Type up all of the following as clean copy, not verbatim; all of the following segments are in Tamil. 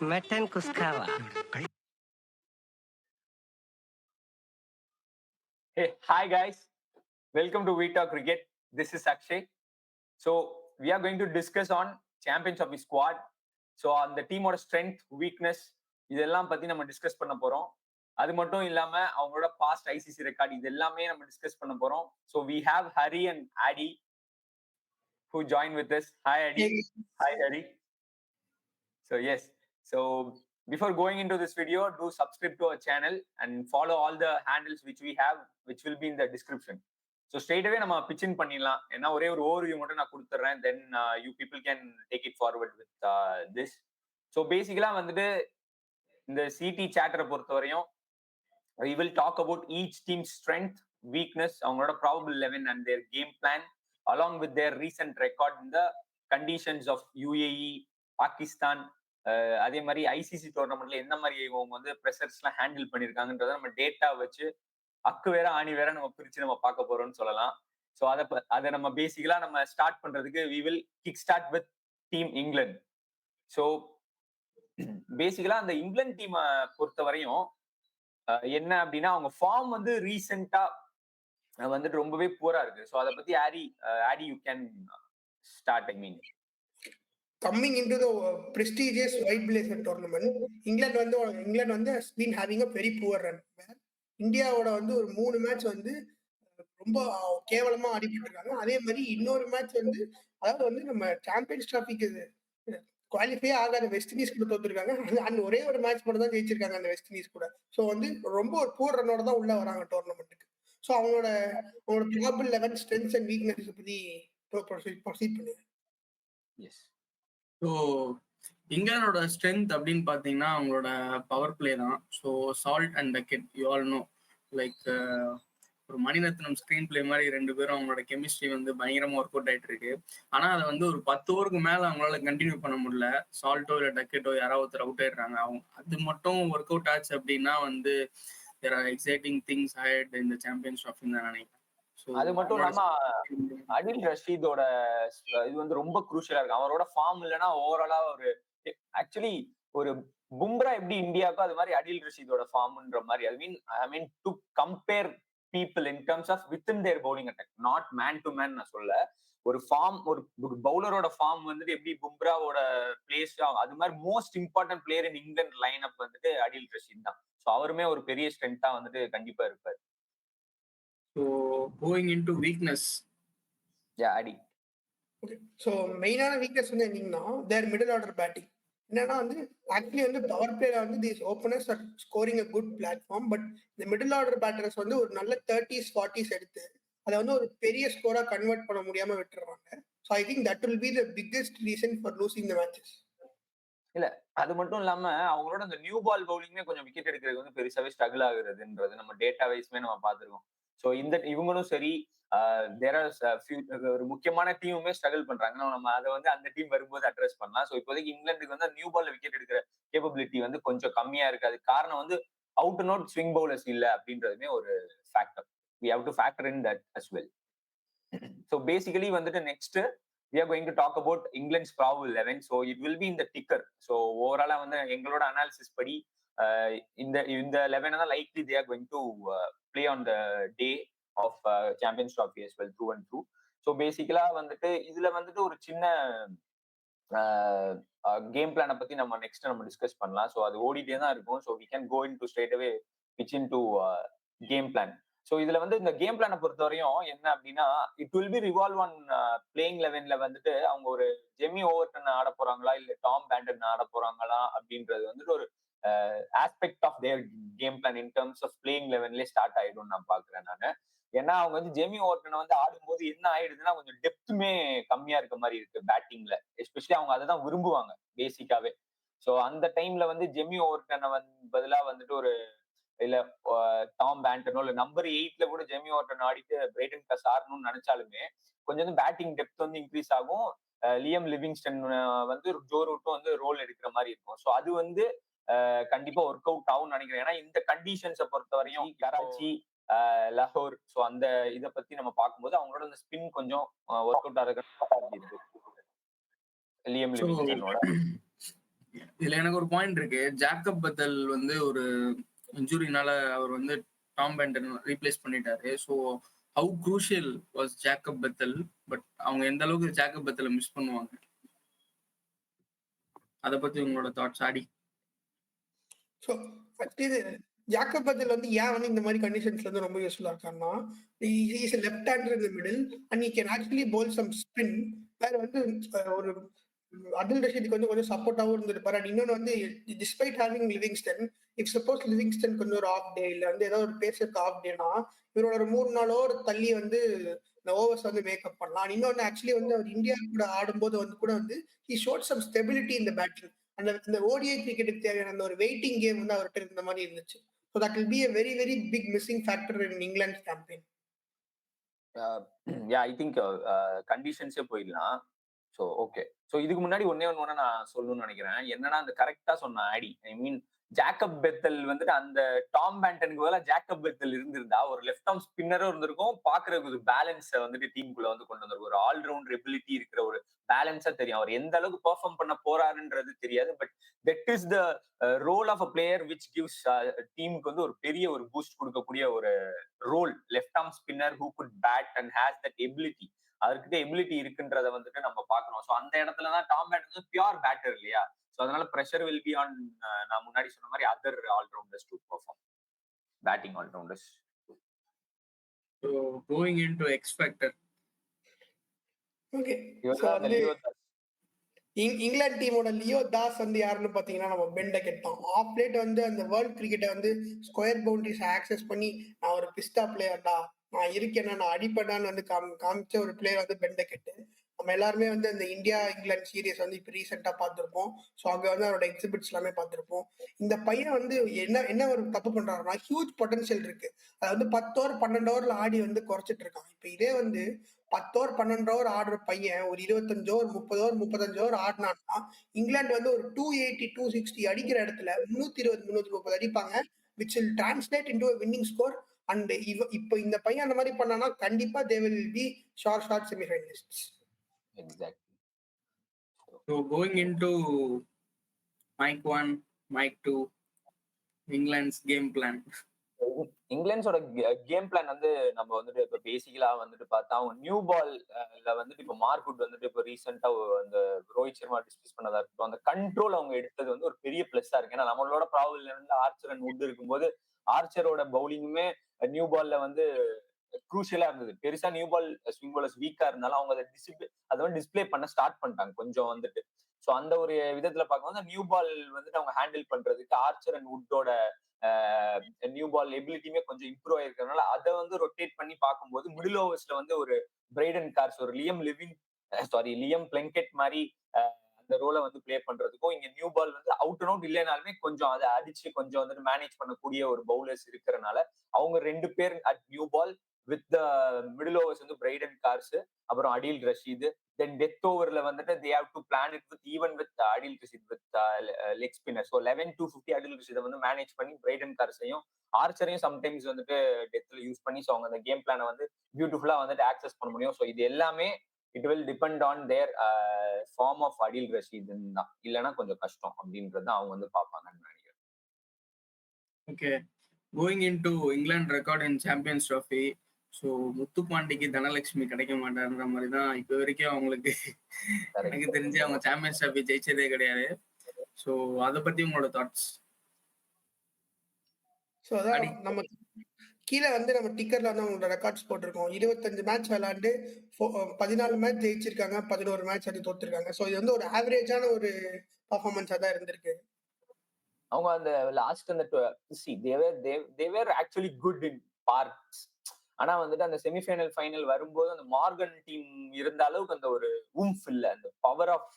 Mutton कुस्कावा. Hey, hi guys. Welcome to We Talk Cricket. This is Akshay. So we are going to discuss on champions of the squad. So on the team ஓட strength, weakness இதெல்லாம் பத்தி நம்ம டிஸ்கஸ் பண்ண போறோம். அது மட்டும் இல்லாம அவங்களோட பாஸ்ட் ஐசிசி ரெக்கார்ட் இது எல்லாமே நம்ம டிஸ்கஸ் பண்ண போறோம். So we have Hari and Adi who join with us. Hi Adi. Hi Hari. So yes. So before going into this video, do subscribe to our channel and follow all the handles which we have, which will be in the description. So ஸ்ட்ரெயிட்டாவே நம்ம பிச்சின் பண்ணிடலாம். ஏன்னா ஒரே ஒரு ஓவர்வியூ மட்டும் நான் கொடுத்துட்றேன். Then you people can take it forward with this. So பேசிக்கலா வந்துட்டு இந்த சிடி சேட்டரை பொறுத்தவரையும் we will talk about each team's strength, weakness, அவங்களோட probable 11 and their game plan along with their recent record in the conditions of UAE, Pakistan, அதே மாதிரி ஐசிசி டோர்னமெண்ட்ல எந்த மாதிரி இவங்க வந்து ப்ரெஷர்ஸ் எல்லாம் ஹேண்டில் பண்ணிருக்காங்கன்றத நம்ம டேட்டா வச்சு அக்கு வேற ஆணி வேற நம்ம பிரிச்சு நம்ம பார்க்க போறோம்னு சொல்லலாம். ஸோ அதை நம்ம பேசிக்கலா நம்ம ஸ்டார்ட் பண்றதுக்கு we will kick start with team England. So பேசிக்கலா அந்த இங்கிலாந்து டீமை பொறுத்த வரையும் என்ன அப்படின்னா அவங்க ஃபார்ம் வந்து ரீசெண்டா வந்துட்டு ரொம்பவே புவரா இருக்கு. ஸோ அதை பத்தி ஆடி you can start. I mean coming into the prestigious white blazer tournament, England has been having a very poor run. இந்தியாவோட வந்து ஒரு 3 மேட்ச் வந்து ரொம்ப கேவலமா ஆடிட்டு இருக்காங்க. அதே மாதிரி இன்னொரு மேட்ச் வந்து அதாவது வந்து நம்ம சாம்பியன்ஸ் டிராஃபிக்கு குவாலிஃபை ஆகாத வெஸ்ட் இண்டீஸ் கூட தோத்துருக்காங்க. அந்த ஒரே ஒரு மேட்ச் மட்டும் தான் ஜெயிச்சிருக்காங்க அந்த வெஸ்ட் இண்டீஸ் கூட. ஸோ வந்து ரொம்ப ஒரு பூர் ரன்னோட தான் உள்ள வராங்க டோர்னமெண்ட்டுக்கு. ஸோ அவங்களோட ப்ராபபிள் 11 ஸ்ட்ரென்த்ஸ் அண்ட் வீக்னஸ் பத்தி ப்ரொசீட் பண்ணுங்க. எஸ். ஸோ இங்கிலாண்டோட ஸ்ட்ரென்த் அப்படின்னு பார்த்தீங்கன்னா அவங்களோட பவர் பிளே தான். So salt and Duckett you all know like ஒரு மணிரத்னம் ஸ்க்ரீன் பிளே மாதிரி 2 பேரும் அவங்களோட கெமிஸ்ட்ரி வந்து பயங்கரமாக ஒர்க் அவுட் ஆகிட்டு இருக்கு. ஆனால் அதை வந்து ஒரு 10 ஓவருக்கு மேலே அவங்களால கண்டினியூ பண்ண முடியல. சால்ட்டோ இல்லை டக்கெட்டோ யாராவது ஒருத்தர் அவுட் ஆயிடுறாங்க. அவங்க அது மட்டும் ஒர்க் அவுட் ஆச்சு அப்படின்னா வந்து there are exciting things ahead இந்த சாம்பியன்ஸ் ட்ராஃபின்னு தான் நினைக்கிறேன். அது மட்டும் இல்லாம அடில் ரஷீதோட இது வந்து ரொம்ப குரூஷியலா இருக்கு. அவரோட ஃபார்ம் இல்லைன்னா ஓவராலா ஒரு ஆக்சுவலி ஒரு பும்ரா எப்படி இந்தியாவுக்கும் அது மாதிரி அடில் ரஷீதோட ஃபார்ம்ன்ற மாதிரி I mean to compare people in terms of within their bowling attack, not man to man நான் சொல்ல. ஒரு ஃபார்ம் ஒரு பவுலரோட ஃபார்ம் வந்துட்டு எப்படி பும்ராவோட பிளேஸ் அது மாதிரி மோஸ்ட் இம்பார்ட்டன்ட் பிளேயர் இன் இங்கிலாந்து லைன் அப் வந்துட்டு அடில் ரஷீத் தான். ஸோ அவருமே ஒரு பெரிய ஸ்ட்ரென்த்தா வந்துட்டு கண்டிப்பா இருப்பாரு. So going into weakness. Yeah, Adi. Okay. So மெயினான வீக்னஸ் வந்து என்னன்னா தேர் மிடில் ஆர்டர் பேட்டிங். என்னன்னா வந்து ஆக்சுவலி வந்து பவர் பிளேல வந்து these openers R scoring a good platform. But இந்த மிடில் ஆர்டர் பேட்டர்ஸ் வந்து ஒரு நல்ல 30s 40s எடுத்து அதை வந்து ஒரு பெரிய ஸ்கோரா கன்வெர்ட் பண்ண முடியாம விட்டுறாங்க. So I think that will be the biggest reason for losing the matches. இல்ல அது மட்டும் இல்லாம அவங்களோட அந்த நியூ பால் பவுலிங்கே கொஞ்சம் விக்கெட் எடுக்கிறது வந்து பெருசாவே ஸ்ட்ரகிள் ஆகுறதுன்றது நம்ம டேட்டா வைஸ்மே நம்ம பார்த்துருக்கோம். ஸோ இவங்களும் சரி ஒரு முக்கியமான டீமுமே ஸ்ட்ரகிள் பண்றாங்க. நம்ம அதை வந்து அந்த டீம் வரும்போது அட்ரஸ் பண்ணலாம். ஸோ இப்போதைக்கு இங்கிலாந்துக்கு வந்து நியூ பால்ல விக்கெட் எடுக்கிற கேப்பபிலிட்டி வந்து கொஞ்சம் கம்மியா இருக்கு. அது காரணம் வந்து out and out swing bowlers இல்ல அப்படின்றதுமே ஒரு factor. We have to factor in that as well. So basically வந்துட்டு next we are going to talk about England's probable 11. So it will be in the ticker. So overall வந்து எங்களோட அனாலிசிஸ் படி இந்த 11 தான் likely they are going to play on the day of Champions Trophy as well through and through. So basically வந்துட்டு இதுல வந்துட்டு ஒரு சின்ன கேம் பிளானை பத்தி நம்ம நெக்ஸ்ட் நம்ம டிஸ்கஸ் பண்ணலாம். ஸோ அது ஓடிட்டே தான் இருக்கும். So we can go into straight away pitch into game plan. So இதுல வந்து இந்த கேம் பிளானை பொறுத்தவரையும் என்ன அப்படின்னா it will be revolve on playing 11ல வந்துட்டு அவங்க ஒரு ஜெமி ஓவர்டன் ஆட போறாங்களா இல்ல டாம் பேண்டன் ஆட போறாங்களா அப்படின்றது வந்துட்டு ஒரு aspect of their game plan in terms of playing 11லேயே ஸ்டார்ட் ஆயிடும் நான் பாக்குறேன் நான். ஏன்னா அவங்க வந்து ஜெமி ஓவர்டனை வந்து ஆடும்போது என்ன ஆயிடுதுன்னா கொஞ்சம் டெப்த்துமே கம்மியா இருக்க மாதிரி இருக்கு பேட்டிங்ல. எஸ்பெஷலி அவங்க அதை தான் விரும்புவாங்க பேசிக்காவே. ஸோ அந்த டைம்ல வந்து ஜெமி ஓவர்டனை பதிலா வந்துட்டு ஒரு இல்ல டாம் பேண்டனோ இல்ல நம்பர் 8ல கூட ஜெமி ஓவர்டன் ஆடிட்டு பிரைட்டன் கிளாஸ் ஆடணும்னு நினைச்சாலுமே கொஞ்சம் வந்து பேட்டிங் டெப்த் வந்து இன்க்ரீஸ் ஆகும். லியம் லிவிங்ஸ்டன் வந்து ஜோ ரூட்டும் வந்து ரோல் எடுக்கிற மாதிரி இருக்கும். ஸோ அது வந்து கண்டிப்பா ஒர்க் அவுட் ஆகும்னு நினைக்கிறேன். ஏன்னா இந்த கண்டிஷன்ஸை பொறுத்த வரையும் கராச்சி, லாகூர், ஸோ அந்த இதை பத்தி நம்ம பார்க்கும்போது அவங்களோட அந்த ஸ்பின் கொஞ்சம் ஒர்க் அவுட் ஆகுது லியம் லிவிங்ஸ்டனோட. இதுல எனக்கு ஒரு பாயிண்ட் இருக்கு. ஜாக்கப் பத்தல் வந்து ஒரு இன்ஜுரினால அவர் வந்து டாம் பெண்டன் ரீப்ளேஸ் பண்ணிட்டாரு. So how crucial was Jacob Bethell? But அவங்க எந்த அளவுக்கு ஜாக்கப் பத்தலை மிஸ் பண்ணுவாங்க, அதை பத்தி உங்களோட தாட்ஸ் ஆடி? ஸோ இது ஜாக்கப் பத்தல் வந்து ஏன் வந்து இந்த மாதிரி கண்டிஷன்ஸ்ல வந்து ரொம்ப யூஸ்ஃபுல்லா இருக்காருன்னா, is left hander in the middle and you can actually bowl some spin. வேற வந்து ஒரு அப்துல் ரஷீதுக்கு வந்து கொஞ்சம் சப்போர்ட்டாகவும் இருந்திருப்பாரு. அண்ட் இன்னொன்று வந்து despite having Livingstone, if suppose Livingstone கொஞ்சம் ஒரு ஆஃப் டே இல்லை வந்து ஏதோ ஒரு பேசுறதுக்கு ஆஃப் டேனா இவரோட ஒரு 3-4 ஓவர் தள்ளி வந்து இந்த ஓவர்ஸ் வந்து மேக்கப் பண்ணலாம். இன்னொன்று ஆக்சுவலி வந்து அவர் இந்தியா கூட ஆடும்போது வந்து கூட வந்து ஹி ஷோட் சம் ஸ்டெபிலிட்டி இந்த பேட்டிங். அந்த ஓடிஐ கிரிக்கெட்டுக்கு தேவையான அந்த ஒரு வெயிட்டிங் கேம் வந்து அவர்கிட்ட இருந்த மாதிரி இருந்துச்சு. So that will be a very very big missing factor in England's campaign. I think கண்டிஷன்ஸே போயிடலாம். So okay. ஸோ இதுக்கு முன்னாடி ஒன்னே நான் சொல்லணும்னு நினைக்கிறேன். என்னன்னா அந்த கரெக்டா சொன்ன ஆடி, ஐ மீன் ஜாக்கப் பெத்தல் வந்துட்டு அந்த டாம் பேண்டனுக்கு பதிலாக ஜாக்கப் பெத்தல் இருந்திருந்தா ஒரு லெஃப்ட் ஆர்ம் ஸ்பின்னரும் இருந்திருக்கும், பாக்குறதுக்கு ஒரு பேலன்ஸை வந்துட்டு டீமுக்குள்ள வந்து கொண்டு வந்திருக்கும். ஒரு ஆல்ரவுண்டர் எபிலிட்டி இருக்கிற ஒரு பேலன்ஸா தெரியும். அவர் எந்த அளவுக்கு பெர்ஃபார்ம் பண்ண போறாருன்றது தெரியாது. But that is the role of a player which gives டீமுக்கு வந்து ஒரு பெரிய ஒரு பூஸ்ட் கொடுக்கக்கூடிய ஒரு ரோல். Left arm spinner who good bat and has that ability, அவர்கிட்ட எபிலிட்டி இருக்குன்றத வந்துட்டு நம்ம பாக்குறோம். ஸோ அந்த இடத்துலதான் டாம் பேட் வந்து பியூர் பேட்டர் இல்லையா? ஸோ அதனால ப்ரெஷர் வில் பி ஆன், நான் முன்னாடி சொன்ன மாதிரி other allrounders to perform, batting allrounders. So going into X factor, okay. England டீமோட லியோ தாஸ் வந்து யாருன்னு பாத்தீங்கன்னா நம்ம பென் டக்கெட் தான். ஆஃப் லேட் வந்து அந்த வேர்ல்ட் கிரிக்கெட்டை வந்து ஸ்கொயர் பவுண்டரிஸ் ஆக்சஸ் பண்ணி நான் ஒரு பிஸ்டா பிளேயர்டா, நான் இருக்கேன்னா நான் அடிப்படான்னு வந்து காமிச்ச ஒரு பிளேயர் வந்து பென் டக்கெட். நம்ம எல்லாருமே வந்து இந்த இந்தியா இங்கிலாந்து சீரியஸ் வந்து இப்போ ரீசெண்டா பார்த்துருப்போம். ஸோ அங்கே வந்து அவரோட எக்ஸிபிட்ஸ் எல்லாமே பார்த்துருப்போம். இந்த பையன் வந்து என்ன ஒரு தப்பு பண்றாருன்னா, ஹியூஜ் பொட்டன்ஷியல் இருக்கு. அதாவது 10 ஓவர் 12 ஓவர்ல ஆடி வந்து குறைச்சிட்டு இருக்கான். இப்போ இதே வந்து 10 ஓவர் 12 ஓவர் ஆடுற பையன் ஒரு 25 ஓவர் 30 ஓவர் 35 ஓவர் ஆடினான்னா இங்கிலாந்து வந்து ஒரு 280 260 அடிக்கிற இடத்துல 320 330 அடிப்பாங்க, which will translate into winning score. And இப்போ இந்த பையன் அந்த மாதிரி பண்ணானா கண்டிப்பா they will be short semifinalists. Exactly. So going into mike 1 mike 2 England's game plan. இங்கிலாண்டோட கேம் பிளான் வந்து நம்ம வந்துட்டு இப்ப பேசிக்கலா வந்துட்டு பார்த்தா அவங்க நியூ பால்ல வந்துட்டு இப்ப மார்க்வுட் வந்துட்டு இப்ப ரீசெண்டா அந்த ரோஹித் சர்மா டிஸ்மிஸ் பண்ணதா இருக்கட்டும், அந்த கண்ட்ரோல் அவங்க எடுத்தது வந்து ஒரு பெரிய பிளஸ்ஸா இருக்கு. ஏன்னா நம்மளோட ப்ராப்ளம் இருந்து ஆர்ச்சர் அண்ட் வுட் இருக்கும்போது ஆர்ச்சரோட பவுலிங்குமே நியூ பால்ல வந்து குரூஷியலா இருந்தது. பெருசா நியூ பால் ஸ்விங் பாலர்ஸ் வீக்கா இருந்தாலும் அவங்க அதை வந்து டிஸ்பிளே பண்ண ஸ்டார்ட் பண்ணிட்டாங்க கொஞ்சம் வந்துட்டு. ஸோ அந்த ஒரு விதத்துல பார்க்கும்போது நியூ பால் வந்துட்டு அவங்க ஹேண்டில் பண்றதுக்கு ஆர்ச்சர் அண்ட் வுட்டோட நியூ பால் எபிலிட்டியுமே கொஞ்சம் இம்ப்ரூவ் ஆயிருக்கிறதுனால அதை வந்து ரொட்டேட் பண்ணி பார்க்கும்போது மிடில் ஓவர்ஸ்ல வந்து ஒரு பிரைடன் கார்ஸ், ஒரு லியம் பிளங்கெட் மாதிரி அந்த ரோலை வந்து பிளே பண்றதுக்கும், இங்க நியூ பால் வந்து அவுட் அண்ட் அவுட் இல்லைனாலுமே கொஞ்சம் அதை அடிச்சு கொஞ்சம் வந்துட்டு மேனேஜ் பண்ணக்கூடிய ஒரு பவுலர்ஸ் இருக்கிறனால அவங்க 2 பேர் at new ball with the middle overs வந்து பிரைடன் கார்ஸ், அப்புறம் அடில் ரஷீத். தென் டெத் ஓவர்ல வந்துட்டு they have to plan it with even with Adil Rashid with leg spinner. So 11-250 Adil ரஷீதை வந்து மேனேஜ் பண்ணி பிரைடன் கார்ஸையும் ஆர்ச்சரையும் சம்டைம்ஸ் வந்துட்டு டெத்ல யூஸ் பண்ணி ஸோ அவங்க அந்த கேம் பிளானை வந்து பியூட்டிஃபுல்லா வந்துட்டு ஆக்சஸ் பண்ண முடியும். ஸோ இது எல்லாமே it will depend on their form of Adil Rashid தான், இல்லைன்னா கொஞ்சம் கஷ்டம் அப்படின்றது அவங்க வந்து பார்ப்பாங்கன்னு நினைக்கிறேன். Okay, going into England record in champions trophy. So முத்துப்பாண்டிக்கு தனலட்சுமி கிடைக்க மாட்டாருன்ற மாதிரி தான் இப்போ வரைக்கும் அவங்களுக்கு எனக்கு தெரிஞ்சு அவங்க சாம்பியன்ஸ் ட்ராஃபி ஜெயிச்சதே கிடையாது. ஸோ அதை பத்தி உங்களோட தாட்ஸ்? ஸோ அதான் நம்ம கீழே வந்து நம்ம டிக்கர்ல வந்து அவங்களோட ரெக்கார்ட்ஸ் போட்டிருக்கோம். 25 மேட்ச் விளையாண்டு 14 மேட்ச் ஜெயிச்சிருக்காங்க, 11 மேட்ச் வந்து தோத்துருக்காங்க. ஸோ இது வந்து ஒரு ஆவரேஜான ஒரு பர்ஃபார்மன்ஸா தான் இருந்திருக்கு. அவங்க அந்த லாஸ்ட் அந்த தேவர் ஆக்சுவலி குட் இன் பார்ட்ஸ். ஆனா வந்துட்டு அந்த செமிஃபைனல் ஃபைனல் வரும்போது அந்த மார்கன் டீம் இருந்த அளவுக்கு அந்த ஒரு ஊம்ஃப் இல்ல, அந்த பவர் ஆஃப்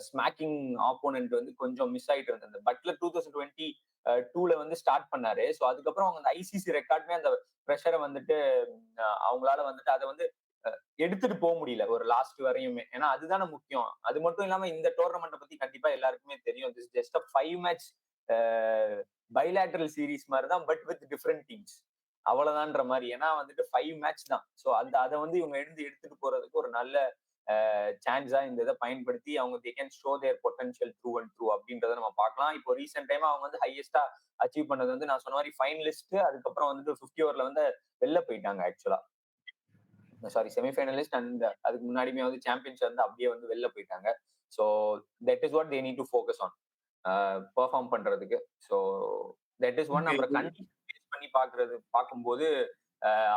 ஸ்மாக்கிங் ஆப்போனன்ட் வந்து கொஞ்சம் மிஸ் ஆயிட்டு இருந்தது. அந்த பட்லர் 2022ல வந்து ஸ்டார்ட் பண்ணாரு. ஸோ அதுக்கப்புறம் அவங்க அந்த ஐசிசி ரெக்கார்டுமே அந்த ப்ரெஷரை வந்துட்டு அவங்களால வந்துட்டு அதை வந்து எடுத்துட்டு போக முடியல ஒரு லாஸ்ட் வரையுமே. ஏன்னா அதுதானே முக்கியம். அது மட்டும் இல்லாம இந்த டோர்னமெண்ட்டை பத்தி கண்டிப்பா எல்லாருக்குமே தெரியும், this just 5 match bilateral series மாதிரி தான், பட் வித் டிஃப்ரெண்ட் டீம்ஸ் அவ்வளவுதான்ற மாதிரி. ஏன்னா வந்துட்டு 5 மேட்ச் தான். ஸோ அதை வந்து இவங்க எடுத்துட்டு போறதுக்கு ஒரு நல்ல சான்ஸா இந்த இதை பயன்படுத்தி அவங்க they can show there potential through and through அப்படின்றத நம்ம பார்க்கலாம். இப்போ ரீசெண்ட் டைம் அவங்க வந்து ஹையஸ்டா அச்சீவ் பண்ணது வந்து நான் சொன்ன மாதிரி ஃபைனலிஸ்ட், அதுக்கப்புறம் வந்துட்டு 50 ஓவர்ல வந்து வெளில போயிட்டாங்க ஆக்சுவலா. சாரி, செமிஃபைனலிஸ்ட் அண்ட் அதுக்கு முன்னாடியுமே வந்து சாம்பியன்ஸ் வந்து அப்படியே வந்து வெளில போயிட்டாங்க. So that is what they need to focus on perform பண்றதுக்கு. So that is one. அப்புறம் கண்டிஷன் பேஸ் பண்ணி பார்க்கும்போது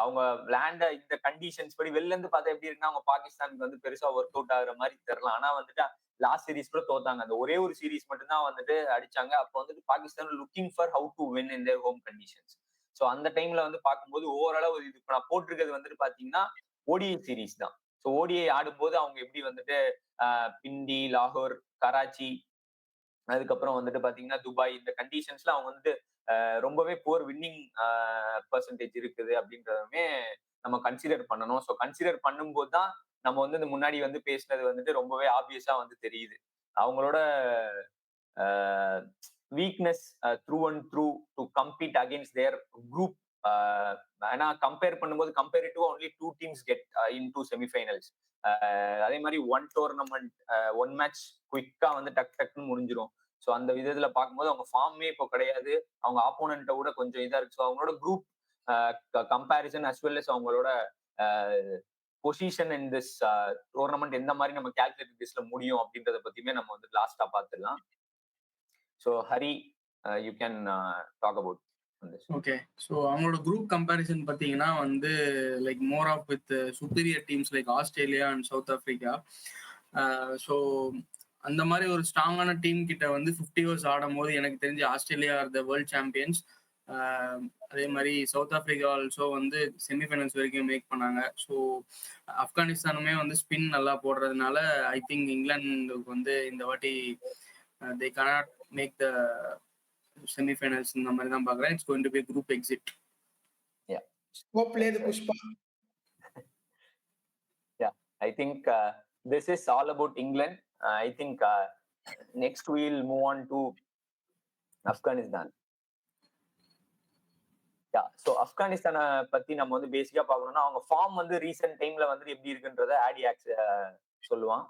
அவங்க விளையாண்ட இந்த கண்டிஷன்ஸ் படி வெளில இருந்து பார்த்தா எப்படி இருக்குன்னா அவங்க பாகிஸ்தானுக்கு வந்து பெருசா ஒர்க் அவுட் ஆகுற மாதிரி தெரியல. ஆனா வந்துட்டு லாஸ்ட் சீரீஸ் கூட தோத்தாங்க. அந்த ஒரே ஒரு சீரீஸ் மட்டும் தான் வந்துட்டு அடிச்சாங்க. அப்போ வந்துட்டு Pakistan looking for how to win in their home conditions. So அந்த டைம்ல வந்து பார்க்கும்போது ஓவராலா இது இப்போ நான் போட்டிருக்கிறது வந்துட்டு பாத்தீங்கன்னா ஓடிஐ சீரீஸ் தான். ஸோ ஓடிஐ ஆடும்போது அவங்க எப்படி வந்துட்டு பிண்டி, லாகூர், கராச்சி, அதுக்கப்புறம் வந்துட்டு பாத்தீங்கன்னா துபாய், இந்த கண்டிஷன்ஸ்ல அவங்க வந்துட்டு ரொம்பவே புவர் வின்னிங் பெர்சன்டேஜ் இருக்குது அப்படின்றதுமே நம்ம கன்சிடர் பண்ணணும். ஸோ கன்சிடர் பண்ணும்போது தான் நம்ம வந்து இந்த முன்னாடி வந்து பேசினது வந்துட்டு ரொம்பவே ஆப்வியஸா வந்து தெரியுது. அவங்களோட weakness through and through to compete against their group. ஏன்னா கம்பேர் பண்ணும்போது கம்பேரிட்டிவா only 2 teams get in to semifinals. அதே மாதிரி ஒன் டோர்னமெண்ட் ஒன் மேட்ச் குவிக்கா வந்து டக்குன்னு முடிஞ்சிடும். ஸோ அந்த விதத்துல பார்க்கும்போது அவங்க ஃபார்மே இப்போ கிடையாது. அவங்க ஆப்போனண்ட்டை விட கொஞ்சம் இதா இருக்கு. ஸோ அவங்களோட group comparison as well as அவங்களோட பொசிஷன் இன் திஸ் டோர்னமெண்ட் எந்த மாதிரி நம்ம கால்குலேட்டட் பேஸ்ல முடியும் அப்படின்றத பத்தியுமே நம்ம வந்து லாஸ்டா பார்த்துடலாம். So Hari, you can talk about okay. So அவங்களோட குரூப் கம்பேரிசன் பார்த்தீங்கன்னா வந்து like more of with superior teams like Australia and South Africa. So அந்த மாதிரி ஒரு ஸ்ட்ராங்கான டீம் கிட்ட வந்து 50 ஓவர்ஸ் ஆடும் போது எனக்கு தெரிஞ்சு Australia R the world champions. அதே மாதிரி சவுத் ஆஃப்ரிக்கா ஆல்சோ வந்து செமிஃபைனல்ஸ் வரைக்கும் மேக் பண்ணாங்க. ஸோ ஆப்கானிஸ்தானுமே வந்து ஸ்பின் நல்லா போடுறதுனால ஐ திங்க் இங்கிலாந்துக்கு வந்து இந்த வாட்டி they can't make the semifinals இந்த மாதிரி தான் பார்க்குறேன். It's going to be group exit. Yeah. Go play the Pushpa. Yeah, I think this is all about England. I think next we'll move on to Afghanistan. Yeah, so ஆப்கானிஸ்தானை பத்தி நம்ம வந்து பேசிக்கா பார்க்கணும்னா அவங்க ஃபார்ம் வந்து ரீசெண்ட் டைம்ல வந்து எப்படி இருக்குன்றத ஆடியாக்ஸ் சொல்லுவான்.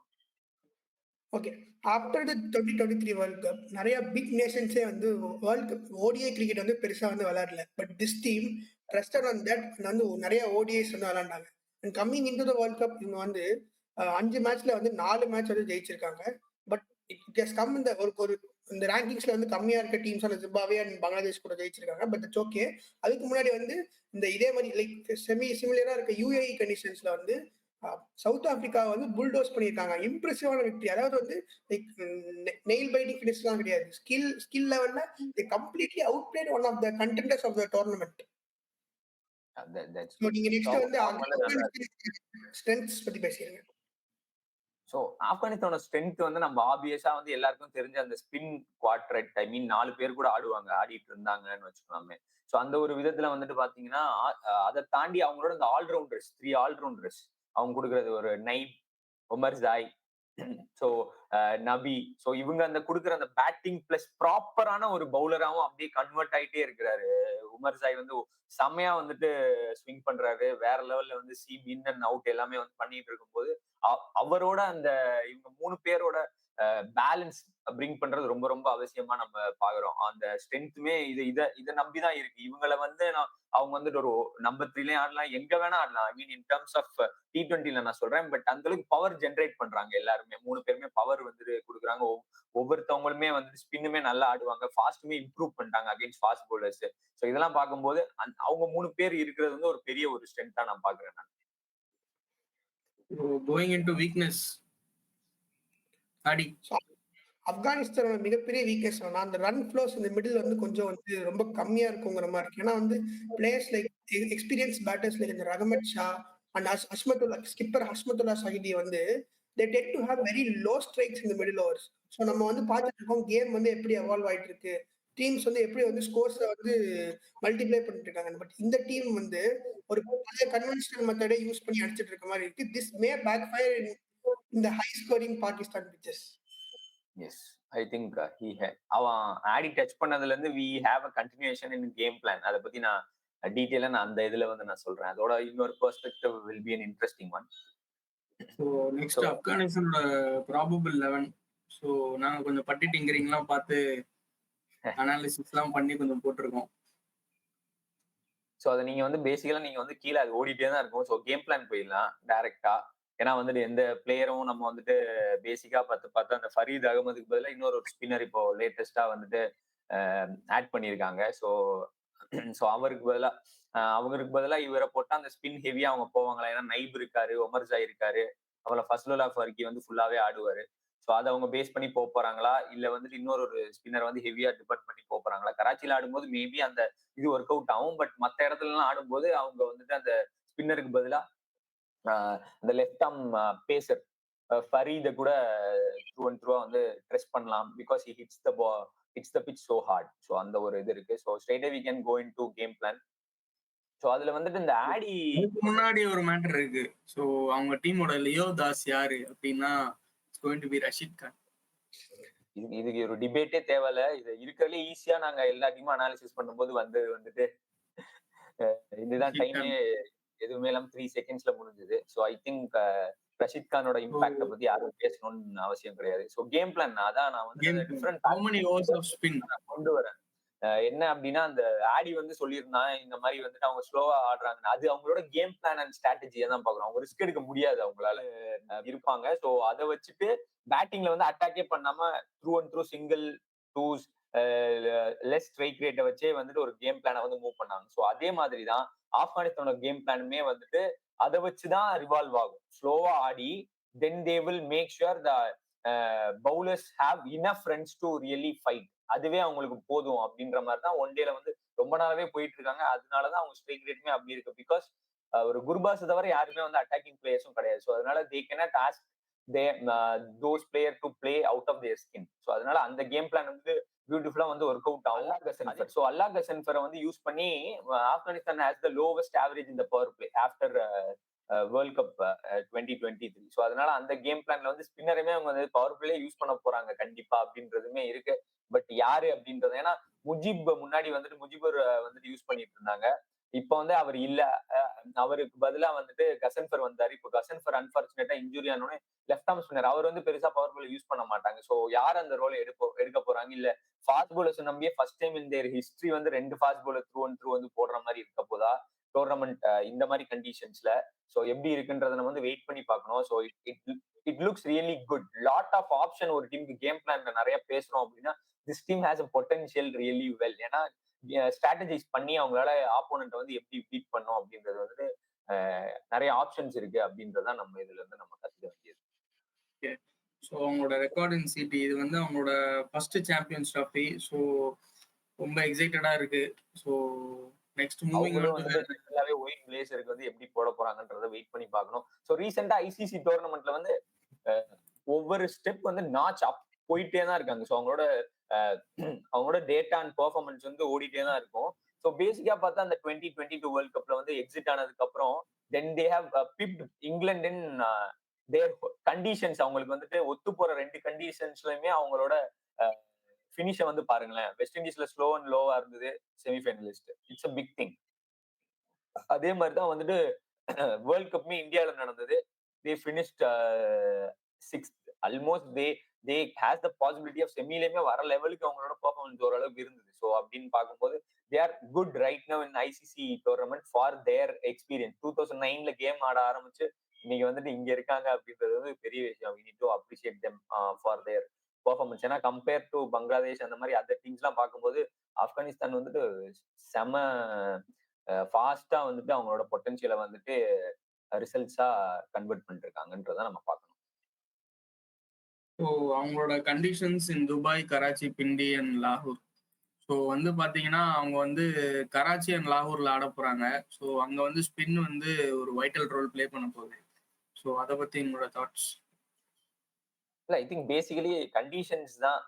Okay, after the 2023 world cup நிறைய பிக் நேஷன்ஸே வந்து வேர்ல்ட் கப் ஓடிஐ கிரிக்கெட் வந்து பெருசா வந்து விளையாடல. But this team trusted on that வந்து நிறைய ஓடிஐஸ் வந்து விளையாண்டாங்க. And coming in to the world cup இவங்க வந்து 5 மேட்ச்ல வந்து 4 மேட்ச் வந்து ஜெயிச்சிருக்காங்க. பட் இட் ஹஸ் கம் இந்த ஒரு இந்த ரேங்கிங்ஸ்ல வந்து கம்மியா இருக்க டீம்ஸ் ஆன ஜிம்பாப்வே அண்ட் பங்களாதேஷ் கூட ஜெயிச்சிருக்காங்க. But it's okay. அதுக்கு முன்னாடி வந்து இந்த இதே மாதிரி லைக் சிமிலரா இருக்க யூஏஇ கண்டிஷன்ஸ்ல வந்து சவுத் ஆப்பிரிக்கா வந்து புல்டோஸ் பண்ணியிருக்காங்க. இம்ப்ரெசிவான வெற்றி. அதாவது வந்து லைக் நெயில் பைட்டிங் ஃபினிஷ் தான் கிடையாது, ஸ்கில் லெவல்ல they completely out played one of the contenders of the tournament. நீங்க நெக்ஸ்ட் வந்து ஸ்ட்ரென்த்ஸ் பத்தி பேசுறீங்க. ஸோ ஆப்கானிஸ்தானோட ஸ்ட்ரென்த் வந்து நம்ம ஆப்வியஸா வந்து எல்லாருக்கும் தெரிஞ்ச அந்த ஸ்பின் குவாட்ரட், ஐ மீன் 4 பேர் கூட ஆடிட்டு இருந்தாங்கன்னு வச்சுக்கலாமே. ஸோ அந்த ஒரு விதத்துல வந்துட்டு பாத்தீங்கன்னா அதை தாண்டி அவங்களோட இந்த ஆல்ரவுண்டர்ஸ் 3 ஆல்ரவுண்டர்ஸ் அவங்க கொடுக்கறது ஒரு நைப், உமர் ஜாய், ஸோ நபி. ஸோ இவங்க அந்த கொடுக்குற அந்த பேட்டிங் பிளஸ் ப்ராப்பரான ஒரு பவுலராகவும் அப்படியே கன்வெர்ட் ஆயிட்டே இருக்கிறாரு. உமர் ஜாய் வந்து செம்மையா வந்துட்டு ஸ்விங் பண்றாரு. வேற லெவல்ல வந்து சீம் இன் அண்ட் அவுட் எல்லாமே வந்து பண்ணிட்டு இருக்கும்போது அவரோட அந்த இவங்க 3 பேரோட பேலன்ஸ் பிரிங் பண்றது ரொம்ப ரொம்ப அவசியமா நம்ம பாக்குறோம். அந்த ஸ்ட்ரென்த்துமே இதை நம்பிதான் இருக்கு. இவங்களை வந்து அவங்க வந்துட்டு ஒரு நம்பர் 3லயும் ஆடலாம், எங்க வேணா ஆடலாம். ஐ மீன் இன் டர்ம்ஸ் ஆஃப் T20ல நான் சொல்றேன். பட் அந்த அளவுக்கு பவர் ஜென்ரேட் பண்றாங்க எல்லாருமே. 3 பேருமே பவர் வந்துட்டு கொடுக்குறாங்க. ஒவ்வொருத்தவங்களுமே வந்து ஸ்பின்னுமே நல்லா ஆடுவாங்க, ஃபாஸ்ட்டுமே இம்ப்ரூவ் பண்ணிட்டாங்க அகைன்ஸ்ட் ஃபாஸ்ட் பவுலர்ஸ். ஸோ இதெல்லாம் பார்க்கும்போது அவங்க 3 பேர் இருக்கிறது வந்து ஒரு பெரிய ஒரு ஸ்ட்ரென்த்தா நான் பாக்குறேன். நான் கோயிங் இன்டு வீக்னஸ் ஆப்கானிஸ்தானோட மிகப்பெரிய வீக்னஸ் அந்த ரன் ஃப்ளோஸ் இந்த மிடில் வந்து கொஞ்சம் வந்து ரொம்ப கம்மியா இருக்குங்கிற மாதிரி இருக்கு. ஏன்னா வந்து players like experience batters like இந்த ரஹமத் ஷா அண்ட் ஹஷ்மத்துல்லா ஸ்கிப்பர் ஹஷ்மத்துல்லா சஹிதி வந்து they tend to have very low strikes in the middle overs. So நம்ம வந்து பார்த்துட்டு இருக்கோம் கேம் வந்து எப்படி எவால்வ் ஆயிட்டு இருக்கு, டீம்ஸ் வந்து எப்படி வந்து ஸ்கோர்ஸை வந்து மல்டிப்ளை பண்ணிட்டு இருக்காங்க. பட் இந்த டீம் வந்து ஒரு பழைய கன்வென்ஷனல் மெத்தடை யூஸ் பண்ணி அடிச்சிட்டு இருக்க மாதிரி இருக்கு. This may backfire in the high scoring Pakistan pitches. Yes, I think அவன் ஆடி டச் பண்ணதுல இருந்து we have a continuation in game plan. அதை பத்தி நான் டீட்டெயிலா அந்த இதுல வந்து நான் சொல்றேன். அதோட இன்னொரு perspective will be an interesting one. So next ஆப்கானிஸ்தானோட ப்ராபபிள் 11. ஸோ நாங்கள் கொஞ்சம் பட்டி டிங்கரிங்லாம் பார்த்து அனாலிசிஸ்லாம் பண்ணி கொஞ்சம் போட்டிருக்கோம். ஸோ அதை நீங்க வந்து பேசிக்கலா நீங்க வந்து கீழே அது ஓடிட்டே தான் இருக்கும். ஸோ கேம் பிளான் போயிடலாம் டைரக்டா. ஏன்னா வந்துட்டு எந்த பிளேயரும் நம்ம வந்துட்டு பேசிக்கா பார்த்து அந்த ஃபரீத் அகமதுக்கு பதிலாக இன்னொரு ஸ்பின்னர் இப்போ லேட்டஸ்டா வந்துட்டு ஆட் பண்ணியிருக்காங்க. ஸோ அவருக்கு பதிலாக இவரை போட்டா அந்த ஸ்பின் ஹெவியா அவங்க போவாங்களா? ஏன்னா நைப் இருக்காரு, ஒமர்ஜாய் இருக்காரு, அவளை ஃபஸ்லுல்லா ஃபர்கி வந்து ஃபுல்லாவே ஆடுவாரு. ஸோ அதை அவங்க பேஸ் பண்ணி போறாங்களா, இல்ல வந்துட்டு இன்னொரு ஸ்பின்னர் வந்து ஹெவியா டிபெண்ட் பண்ணி போறாங்களா? கராச்சியில ஆடும்போது மேபி அந்த இது ஒர்க் அவுட் ஆகும். பட் மற்ற இடத்துல எல்லாம் ஆடும்போது அவங்க வந்துட்டு அந்த ஸ்பின்னருக்கு பதிலா அந்த லெஃப்ட் ஆர்ம் பேசர் ஃபரீத கூட த்ரூ அண்ட் த்ரூவா வந்து ட்ரெஸ் பண்ணலாம். Because he hits the pitch so hard. So அந்த ஒரு இது இருக்கு. ஸோ ஸ்ட்ரெயிட்டா we can go in to game plan. So அதுல வந்துட்டு இந்த ஆடி முன்னாடி ஒரு மேட்டர் இருக்கு. ஸோ அவங்க டீமோட லியோ தாஸ் யாரு அப்படின்னா it's going to be Rashid Khan. இதுக்கு ஒரு டிபேட்டே தேவையில்ல. இது இருக்கிறதுலே ஈஸியா நாங்க எல்லா டீமும் அனாலிசிஸ் பண்ணும்போது வந்துட்டு இதுதான் டைமே, எதுவுமே இல்லாம 3 செகண்ட்ஸ்ல முடிஞ்சது. ஸோ ஐ திங்க் ரஷீத் கானோட இம்பாக்ட பத்தி யாரும் பேசணும்னு அவசியம் கிடையாது. ஸோ கேம் பிளான் அதான் நான் வந்து டிஃபரெண்ட் கொண்டு வரேன். என்ன அப்படின்னா அந்த ஆடி வந்து சொல்லியிருந்தான் இந்த மாதிரி வந்துட்டு அவங்க ஸ்லோவா ஆடுறாங்க. அது அவங்களோட கேம் பிளான் அண்ட் ஸ்ட்ராட்டஜியை தான் பாக்குறோம். அவங்க ரிஸ்க் எடுக்க முடியாது, அவங்களால இருப்பாங்க. ஸோ அதை வச்சுட்டு பேட்டிங்ல வந்து அட்டாக்கே பண்ணாம through and through single twos less strike ரேட்டை வச்சே வந்துட்டு ஒரு கேம் பிளானை வந்து மூவ் பண்ணாங்க. ஸோ அதே மாதிரி தான் ஆப்கானிஸ்தானோட கேம் பிளானுமே வந்துட்டு அதை வச்சுதான் ரிவால்வ் ஆகும். ஸ்லோவா ஆடி then they will make sure the bowlers have enough runs to really fight. அதுவே அவங்களுக்கு போதும் அப்படின்ற மாதிரி தான் ஒன் டேல வந்து ரொம்ப நாளாவே போயிட்டு இருக்காங்க. அதனாலதான் அவங்க ஸ்ட்ரைக் ரேட்டுமே அப்படி இருக்கு. பிகாஸ் ஒரு குர்பாஸ் தவிர யாருமே வந்து அட்டாக்கிங் பிளேயர்ஸும் கிடையாது. ஸோ அதனால they cannot ask those player to play out of their skin. So அதனால அந்த கேம் பிளான் வந்து பியூட்டிஃபுல்லா வந்து ஒர்க் அவுட் ஆகும். ஸோ அல்லா கசன்ஃபரை வந்து யூஸ் பண்ணி Afghanistan has the lowest average இந்த power play after world cup 2023. So அதனால அந்த கேம் பிளான்ல வந்து ஸ்பின்னருமே அவங்க வந்து பவர் பிளே யூஸ் பண்ண போறாங்க கண்டிப்பா அப்படின்றதுமே இருக்கு. பட் யாரு அப்படின்றது, ஏன்னா முஜிப் முன்னாடி வந்துட்டு முஜிபுர் வந்துட்டு யூஸ் பண்ணிட்டு இருந்தாங்க. இப்ப வந்து அவர் இல்ல, அவருக்கு பதிலா வந்துட்டு கசன்ஃபர் வந்தாரு. இப்போ கசன்ஃபர் அன்பார்ச்சுனேட்டா இன்ஜுரி ஆனோடனே லெஃப்ட் ஆர்ம் ஸ்பின்னர் அவர் வந்து பெருசா பவர் பிளே யூஸ் பண்ண மாட்டாங்க. ஸோ யார் அந்த ரோலை எடுக்க போறாங்க? இல்ல ஃபாஸ்ட் பவுலர்ஸ் நம்பியே ஃபர்ஸ்ட் டைம் இந்த ஹிஸ்டரி வந்து 2 fast bowler through and through வந்து போடுற மாதிரி இருக்க போதா டோர்னமெண்ட் இந்த மாதிரி கண்டிஷன்ஸ்ல? ஸோ எப்படி இருக்குன்றத நம்ம வந்து வெயிட் பண்ணி பார்க்கணும். So it looks really good. Lot of option ஒரு டீமுக்கு கேம் பிளான்ல நிறைய பேசுறோம் அப்படின்னா this team has a potential really well. ஏன்னா ஸ்ட்ராட்டஜைஸ் பண்ணி அவங்களால ஆப்போனன்ட் வந்து எப்படி பீட் பண்ணும் அப்படின்றது வந்து நிறைய ஆப்ஷன்ஸ் இருக்கு அப்படின்றத நம்ம இதுல இருந்து நம்ம கத்துக்க வேண்டியது. ஸோ அவங்களோட ரெக்கார்டிங் சிடி இது வந்து அவங்களோட ஃபர்ஸ்ட் சாம்பியன்ஸ் ட்ராஃபி. ஸோ ரொம்ப எக்ஸைட்டடா இருக்கு. ஸோ நெக்ஸ்ட் மூவிங் எல்லாமே ஒயிட் பிளேசருக்கு வந்து எப்படி போட போறாங்கன்றத வெயிட் பண்ணி பார்க்கணும். ஸோ ரீசெண்டா ஐசிசி டோர்னமெண்ட்ல வந்து ஒவ்வொரு ஸ்டெப் வந்து நாச் அப் போயிட்டே தான் இருக்காங்க. ஸோ அவங்களோட டேட்டா அண்ட் பெர்ஃபார்மன்ஸ் வந்து ஓடிட்டே தான் இருக்கும். ஸோ பேசிக்கா பார்த்தா அந்த 2022 வேர்ல்ட் கப்ல வந்து எக்ஸிட் ஆனதுக்கு அப்புறம் then they have beat England in their conditions. அவங்களுக்கு வந்துட்டு ஒத்து போற 2 கண்டிஷன்ஸ்லயுமே அவங்களோட பினிஷை வந்து பாருங்களேன். வெஸ்ட் இண்டீஸ்ல ஸ்லோ அண்ட் லோவா இருந்தது semifinalist. It's a big thing. அதே மாதிரி தான் வந்துட்டு வேர்ல்ட் கப்மே இந்தியாவில நடந்தது. They finished 6th. Almost they has the possibility of செமிலேயுமே வர லெவலுக்கு அவங்களோட பெர்ஃபார்மன்ஸ் ஓரளவுக்கு இருந்தது. ஸோ அப்படின்னு பார்க்கும்போது they are good right now in ICC tournament for their experience. 2009ல கேம் ஆட ஆரம்பிச்சு இன்னைக்கு வந்துட்டு இங்க இருக்காங்க அப்படின்றது வந்து பெரிய விஷயம். we need to appreciate them for their performance. ஏன்னா கம்பேர் டு பங்களாதேஷ் அந்த மாதிரி அதர் டீம்ஸ் எல்லாம் பார்க்கும்போது ஆப்கானிஸ்தான் வந்துட்டு செம ஃபாஸ்டா வந்துட்டு அவங்களோட பொட்டன்ஷியலை வந்துட்டு ரிசல்ட்ஸா கன்வெர்ட் பண்ணிருக்காங்கன்றத நம்ம பார்க்கணும். ஸோ அவங்களோட conditions in Dubai, Karachi, bhindi and லாகூர். ஸோ வந்து பார்த்தீங்கன்னா அவங்க வந்து கராச்சி அண்ட் லாகூர்ல ஆட போறாங்க. ஸோ அங்க வந்து ஸ்பின் வந்து ஒரு வைட்டல் ரோல் பிளே பண்ண போகுது. ஸோ அதை பத்தி உங்களோட தாட்ஸ்? இல்ல ஐ திங்க் பேசிக்கலி கண்டிஷன்ஸ் தான்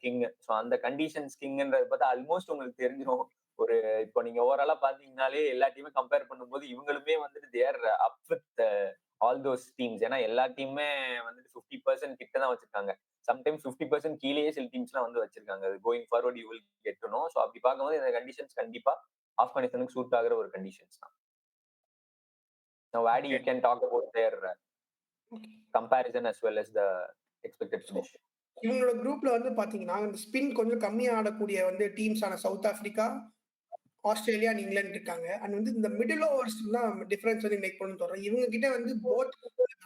கிங். ஸோ அந்த கண்டிஷன்ஸ் கிங்ன்றது பார்த்தா ஆல்மோஸ்ட் உங்களுக்கு தெரிஞ்சிடும். ஒரு இப்போ நீங்க ஓவராலா பாத்தீங்கன்னாலே எல்லா டீமே கம்பேர் பண்ணும்போது இவங்களுமே வந்துட்டு there up with all those teams. ஏன்னா எல்லா டீமுமே வந்துட்டு 50% கிட்ட தான் வச்சிருக்காங்க. சம்டைம்ஸ் 50% கீழேயே சில டீம்ஸ்லாம் வந்து வச்சிருக்காங்க. Going forward you will get to know. So அப்படி பார்க்கும்போது இந்த கண்டிஷன்ஸ் கண்டிப்பா ஆப்கானிஸ்தானுக்கு சூட் ஆகிற ஒரு கண்டிஷன்ஸ் தான். Now, Adi, you can talk about their comparison as well as the expected finish. இவங்களோட குரூப்ல வந்து பாத்தீங்கன்னா இந்த ஸ்பின் கொஞ்சம் கம்மியா ஆடக்கூடிய வந்து டீம்ஸான south Africa, Australia and England இருக்காங்க. அண்ட் வந்து இந்த மிடில் ஓவர்ஸ் தான் டிஃபரன்ஸ் வந்து மேக் பண்ணு தோறோம். இவங்க கிட்ட வந்து போத்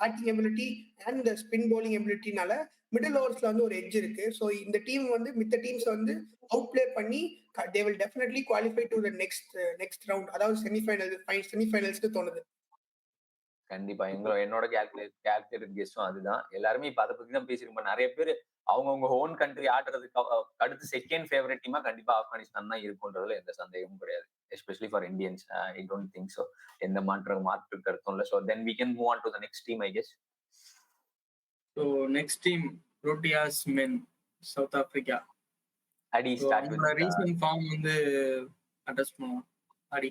பேட்டிங் எபிலிட்டி அண்ட் இந்த ஸ்பின் பவுலிங் எபிலிட்டினால மிடில் ஓவர்ஸ்ல வந்து ஒரு எட்ஜ் இருக்கு. ஸோ இந்த டீம் வந்து மித்த டீம்ஸ் வந்து அவுட் பிளே பண்ணி தே will definitely qualify to the next round, அதாவது செமிஃபைனல்ஸ்க்கு தோணுது. கண்டிப்பா என்னோட கால்குலேட்டட் கெஸ்ஸும் அதுதான். எல்லாருமே இப்ப அதை பத்தி தான் பேசிருக்கோம். நிறைய பேர் அவங்கவுங்க ஓன் கண்ட்ரி ஆடுறதுக்கு அடுத்து செகண்ட் ஃபேவரட் டீமா கண்டிப்பா ஆப்கானிஸ்தான் தான் இருக்கும்ன்றதுல எந்த சந்தேகமும் கிடையாது. Especially for Indians, I don't think so. எந்த மாற்று கருத்தும் இல்லை. So then we can move on to the next team, I guess. So next team Proteas men, south Africa. Adi start with recent form வந்து அட்ரஸ் பண்ணுவோம். அடி.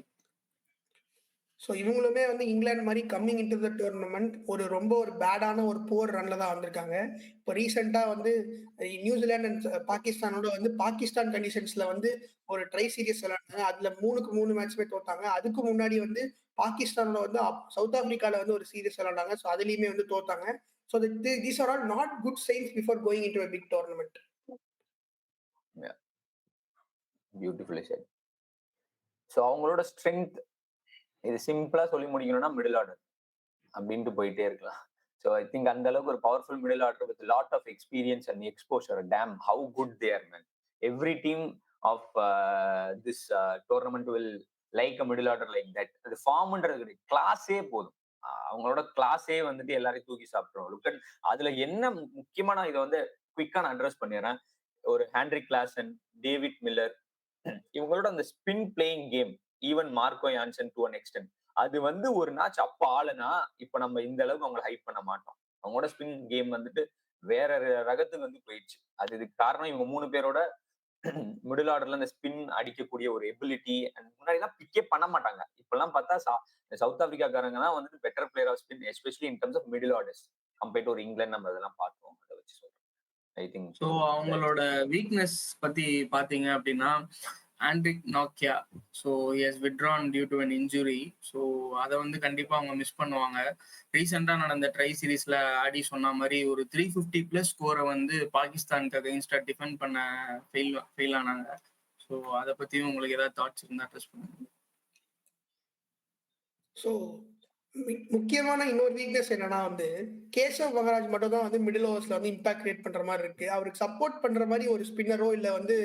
ஸோ இவங்களுமே வந்து இங்கிலாந்து மாதிரி கம்மிங் இன்டு த டோர்னமெண்ட் ஒரு பேடான ஒரு போர் ரன்ல தான் வந்திருக்காங்க. இப்போ ரீசெண்டா வந்து நியூசிலாந்து அண்ட் பாகிஸ்தானோட வந்து பாகிஸ்தான் கண்டிஷன்ஸ்ல வந்து ஒரு ட்ரை சீரிஸ் விளையாடுனாங்க. அதுல 3-3 மேட்ச்மே தோத்தாங்க. அதுக்கு முன்னாடி வந்து பாகிஸ்தானோட வந்து சவுத் ஆப்பிரிக்கால வந்து ஒரு சீரிஸ் விளையாண்டாங்க. ஸோ அதுலயுமே வந்து தோத்தாங்க. So these are all not good signs before going into a big tournament. Beautifully set. So அவங்களோட ஸ்ட்ரென்த் இது சிம்பிளா சொல்லி முடிக்கணும்னா மிடில் ஆர்டர் அப்படின்ட்டு போயிட்டே இருக்கலாம். ஸோ ஐ திங்க் அந்த அளவுக்கு ஒரு powerful middle order with lot of experience and exposure. Damn how good they are man. Every team of this tournament will like a middle order like that. அது ஃபார்ம்ன்றது கிடையாது, கிளாஸே போதும். அவங்களோட கிளாஸே வந்துட்டு எல்லாரையும் தூக்கி சாப்பிட்டுரும். லுக் அட் அதுல என்ன முக்கியமான இதை வந்து குயிக்கா நான் அட்ரஸ் பண்ணிடுறேன். ஒரு ஹேண்ட்ரிக் கிளாசன், டேவிட் மில்லர், இவங்களோட அந்த spin playing game, even Marco Jansen to an extent, அது வந்து ஒரு நாச் அப்ப ஆளுனா இப்ப நம்ம இந்த அளவுக்கு அவங்களை ஹைப் பண்ண மாட்டோம். அவங்களோட ஸ்பின் கேம் வந்துட்டு வேற ரகத்துக்கு வந்து போயிடுச்சு. அது இதுக்கு காரணம் இவங்க 3 பேரோட மிடில் ஆர்டர்ல அந்த ஸ்பின் அடிக்கக்கூடிய ஒரு எபிலிட்டி. முன்னாடி எல்லாம் பிக்கே பண்ண மாட்டாங்க. இப்பெல்லாம் பார்த்தா சவுத் ஆப்பிரிக்காக்காரங்க தான் வந்துட்டு better player of spin, especially in terms of middle orders compared to ஒரு இங்கிலாந்து. நம்ம அதெல்லாம் பார்த்தோம். அதை வச்சு சொல்றேன். ஐ திங்க் ஸோ அவங்களோட வீக்னஸ் பத்தி பாத்தீங்க அப்படின்னா ஆண்ட்ரிக் நாக்கியா. So he has withdrawn due to an injury. So அதை வந்து கண்டிப்பா அவங்க மிஸ் பண்ணுவாங்க. ரீசெண்டா நடந்த ட்ரை சீரீஸ்ல ஆடி சொன்ன மாதிரி ஒரு 350+ ஸ்கோரை வந்து பாகிஸ்தானுக்கு அகைன்ஸ்டா டிஃபெண்ட் பண்ண ஃபெயில் ஆனாங்க. ஸோ அதை பத்தியும் உங்களுக்கு ஏதாவது தாட்ஸ் இருந்தா அட்ரஸ் பண்ணுங்க. ஸோ முக்கியமான இன்னொரு வீக்னஸ் என்னன்னா வந்து கேசவ் மகாராஜ் மட்டும் தான் வந்து மிடில் ஓவர்ஸ்ல வந்து இம்பாக்ட் கிரியேட் பண்ற மாதிரி இருக்கு. அவருக்கு சப்போர்ட் பண்ற மாதிரி ஒரு ஸ்பின்னரோ இல்ல வந்து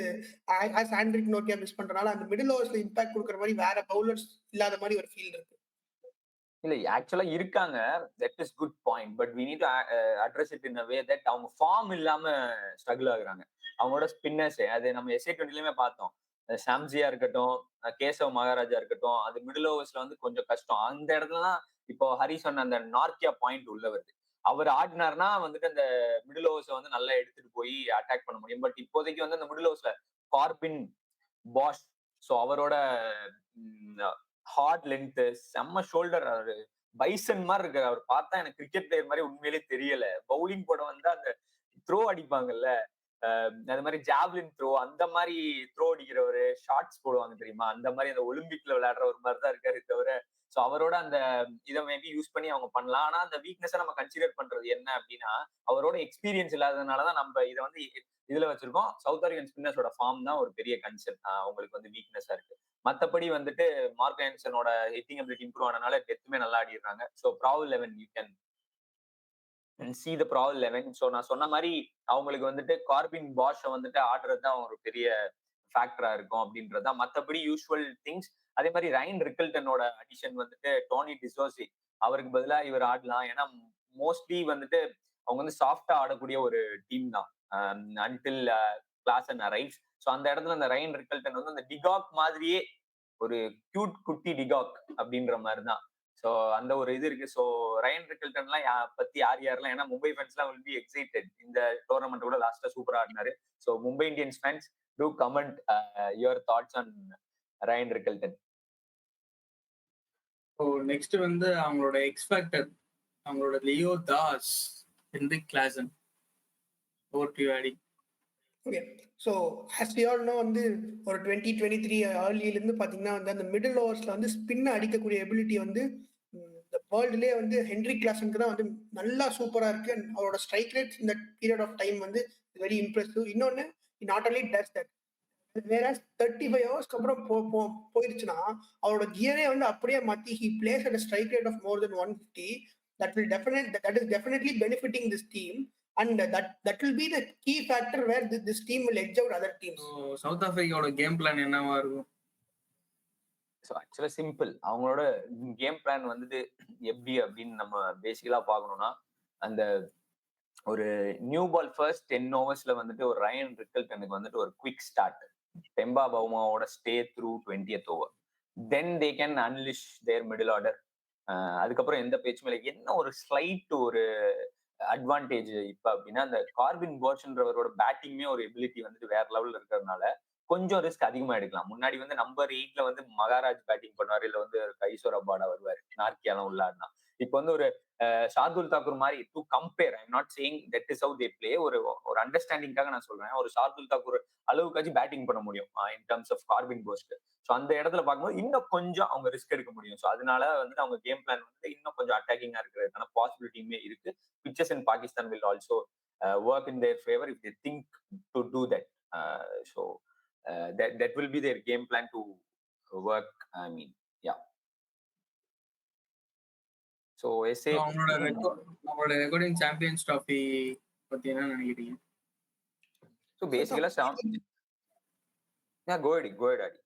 ஆண்ட்ரிக் நோக்கியா மிஸ் பண்றதுனால அந்த மிடில் ஓவர்ஸ்ல இம்பாக்ட் கொடுக்குற மாதிரி வேற பவுலர்ஸ் இல்லாத மாதிரி ஒரு ஃபீல் இருக்கு. இல்ல ஆக்சுவலா இருக்காங்க, that is good point. But we need to address it in a way that அவங்க ஃபார்ம் இல்லாம ஸ்ட்ரகிள் ஆகுறாங்க. அவங்களோட ஸ்பின்னர்ஸ் அது நம்ம SA20லயுமே பார்த்தோம். சாம்சியா இருக்கட்டும், கேசவ் மகாராஜா இருக்கட்டும், அது மிடில் ஓவர்ஸ்ல வந்து கொஞ்சம் கஷ்டம். அந்த இடத்துலதான் இப்போ ஹரி சொன்ன அந்த நார்க்கியா பாயிண்ட் உள்ள வருது. அவர் ஆடினார்னா வந்துட்டு அந்த மிடில் ஓவர்ஸை வந்து நல்லா எடுத்துட்டு போய் அட்டாக் பண்ண முடியும். பட் இப்போதைக்கு வந்து அந்த மிடில் ஓவர்ஸ்ல கார்பின் பாஷ், ஸோ அவரோட ஹார்ட் லென்த், செம்ம ஷோல்டர், அவரு பைசன் மாதிரி இருக்காரு. அவர் பார்த்தா எனக்கு கிரிக்கெட் பிளேயர் மாதிரி உண்மையிலே தெரியல. பவுலிங் போட வந்து அந்த த்ரோ அடிப்பாங்கல்ல, அது மாதிரி ஜாவ்லின் த்ரோ, அந்த மாதிரி த்ரோ அடிக்கிறவரு, ஷார்ட்ஸ் போடுவாங்க தெரியுமா, அந்த மாதிரி அந்த ஒலிம்பிக்ல விளையாடுற ஒரு மாதிரி தான் இருக்காரு தவிர. ஸோ அவரோட அந்த இதை மேபி யூஸ் பண்ணி அவங்க பண்ணலாம். ஆனா அந்த வீக்னஸை நம்ம கன்சிடர் பண்றது என்ன அப்படின்னா, அவரோட எக்ஸ்பீரியன்ஸ் இல்லாததுனாலதான் நம்ம இதை வந்து இதுல வச்சிருக்கோம். சவுத் ஆப்பிரிக்கன் ஸ்பின்னர்ஸோட ஃபார்ம் தான் ஒரு பெரிய கன்சர்ன் அவங்களுக்கு வந்து வீக்னஸா இருக்கு. மத்தபடி வந்துட்டு மார்க் ஆன்சனோட ஹிட்டிங் அபிலிட்டி இம்ப்ரூவ் ஆனனால டெத்துமே நல்லா ஆடிடுறாங்க. So probable 11 you can see the probable 11. So நான் சொன்ன மாதிரி அவங்களுக்கு வந்துட்டு கார்பின் பாஷை வந்துட்டு ஆடுறது தான் ஒரு பெரிய ஃபேக்டரா இருக்கும் அப்படின்றதுதான். மற்றபடி யூஸ்வல் திங்ஸ். அதே மாதிரி ரைன் ரிக்கல்டனோட அடிஷன் வந்துட்டு டோனி டிசோசி, அவருக்கு பதிலாக இவர் ஆடலாம். ஏன்னா மோஸ்ட்லி வந்துட்டு அவங்க வந்து சாஃப்டா ஆடக்கூடிய ஒரு டீம் தான் அன்டில் கிளாசன் அரைவ்ஸ். ஸோ அந்த இடத்துல அந்த ரைன் ரிக்கல்டன் வந்து அந்த டிகாக் மாதிரியே ஒரு கியூட் குட்டி டிகாக் அப்படின்ற மாதிரி தான். ஸோ அந்த ஒரு இது இருக்கு. ஸோ ரைன் ரிக்கல்டன்லாம் பத்தி யாரெல்லாம், ஏன்னா மும்பை ஃபேன்ஸ்லாம் வில் பி எக்ஸைட்டட். இந்த டோர்னமெண்ட் கூட லாஸ்டா சூப்பரா ஆடினாரு. So Mumbai Indians fans do comment your thoughts on Ryan Rickelton. So next வந்து அவங்களோட எக்ஸ்பெக்டட், அவங்களோட Leo Das, Heinrich Klaasen. Over to Adi. Okay, so as we all know வந்து ஒரு 2023 ஏர்லியிலேருந்து பார்த்தீங்கன்னா வந்து அந்த மிடில் ஓவர்ஸில் வந்து ஸ்பின்னை அடிக்கக்கூடிய எபிலிட்டி வந்து இந்த வேர்ல்டுலேயே வந்து ஹென்ரி கிளாசனுக்கு தான் வந்து நல்லா சூப்பரா இருக்கு. And அவரோட ஸ்ட்ரைக் ரேட் இந்த பீரியட் ஆஃப் டைம் வந்து வெரி இம்ப்ரெசிவ். இன்னொன்னு நாட் only டஸ் தட், வேற 35 ஹவர்ஸ்க்கு அப்புறம் போயிடுச்சுன்னா அவரோட கியரே வந்து அப்படியே மாத்தி he plays at a strike rate of more than 150. That is definitely benefiting this team, and that will be the key factor where this team will edge out other teams. South ஆப்பிரிக்காவோட கேம் பிளான் என்னவா இருக்கும்? ஸோ ஆக்சுவலாக சிம்பிள். அவங்களோட கேம் பிளான் வந்துட்டு எப்படி அப்படின்னு நம்ம பேசிக்கலா பார்க்கணும்னா, அந்த ஒரு நியூ பால் ஃபர்ஸ்ட் 10 ஓவர்ஸ்ல வந்துட்டு ஒரு ரயன் ரிக்கல்டனுக்கு வந்துட்டு ஒரு குவிக் ஸ்டார்ட், டெம்பா பவுமாவோட stay through 20th over, then they can unleash their middle order. அதுக்கப்புறம் எந்த பேச்சுமே இல்லை. என்ன ஒரு ஸ்லைட் ஒரு அட்வான்டேஜ் இப்ப அப்படின்னா, அந்த கார்பின் போர்ஷன்றவரோட பேட்டிங்குமே ஒரு எபிலிட்டி வந்துட்டு வேற லெவல்ல இருக்கிறதுனால கொஞ்சம் ரிஸ்க் அதிகமா எடுக்கலாம். முன்னாடி வந்து நம்பர் 8ல வந்து மகாராஜ் பேட்டிங் பண்ணுவாரு, இல்ல வந்து கைசோர் அபாடா வருவாரு, நார்கியாலாம் உள்ளாடுனா. இப்போ வந்து ஒரு ஷார்துல் தாக்கூர் மாதிரி to compare, I'm not saying that is how they play, ஒரு அண்டர்ஸ்டாண்டிங்காக நான் சொல்றேன். ஒரு ஷார்துல் தாக்கூர் அளவுக்காச்சும் பேட்டிங் பண்ண முடியும் இன் டர்ம்ஸ் ஆஃப் கார்பின் போஸ்ட். ஸோ அந்த இடத்துல பார்க்கும்போது இன்னும் கொஞ்சம் அவங்க ரிஸ்க் எடுக்க முடியும். ஸோ அதனால வந்துட்டு அவங்க கேம் பிளான் வந்து இன்னும் கொஞ்சம் அட்டாக்கிங்கா இருக்கிறதுக்கான பாசிபிலிட்டியுமே இருக்கு. Pitches in Pakistan will also work in their favour if they think to do that. So that will be their game plan to work. I mean, yeah. So SA அவங்களோட ரெக்கார்டிங் சாம்பியன்ஸ் ட்ராஃபி பத்தி என்ன நினைக்கிறீங்க? So basically yeah, go ahead Adi.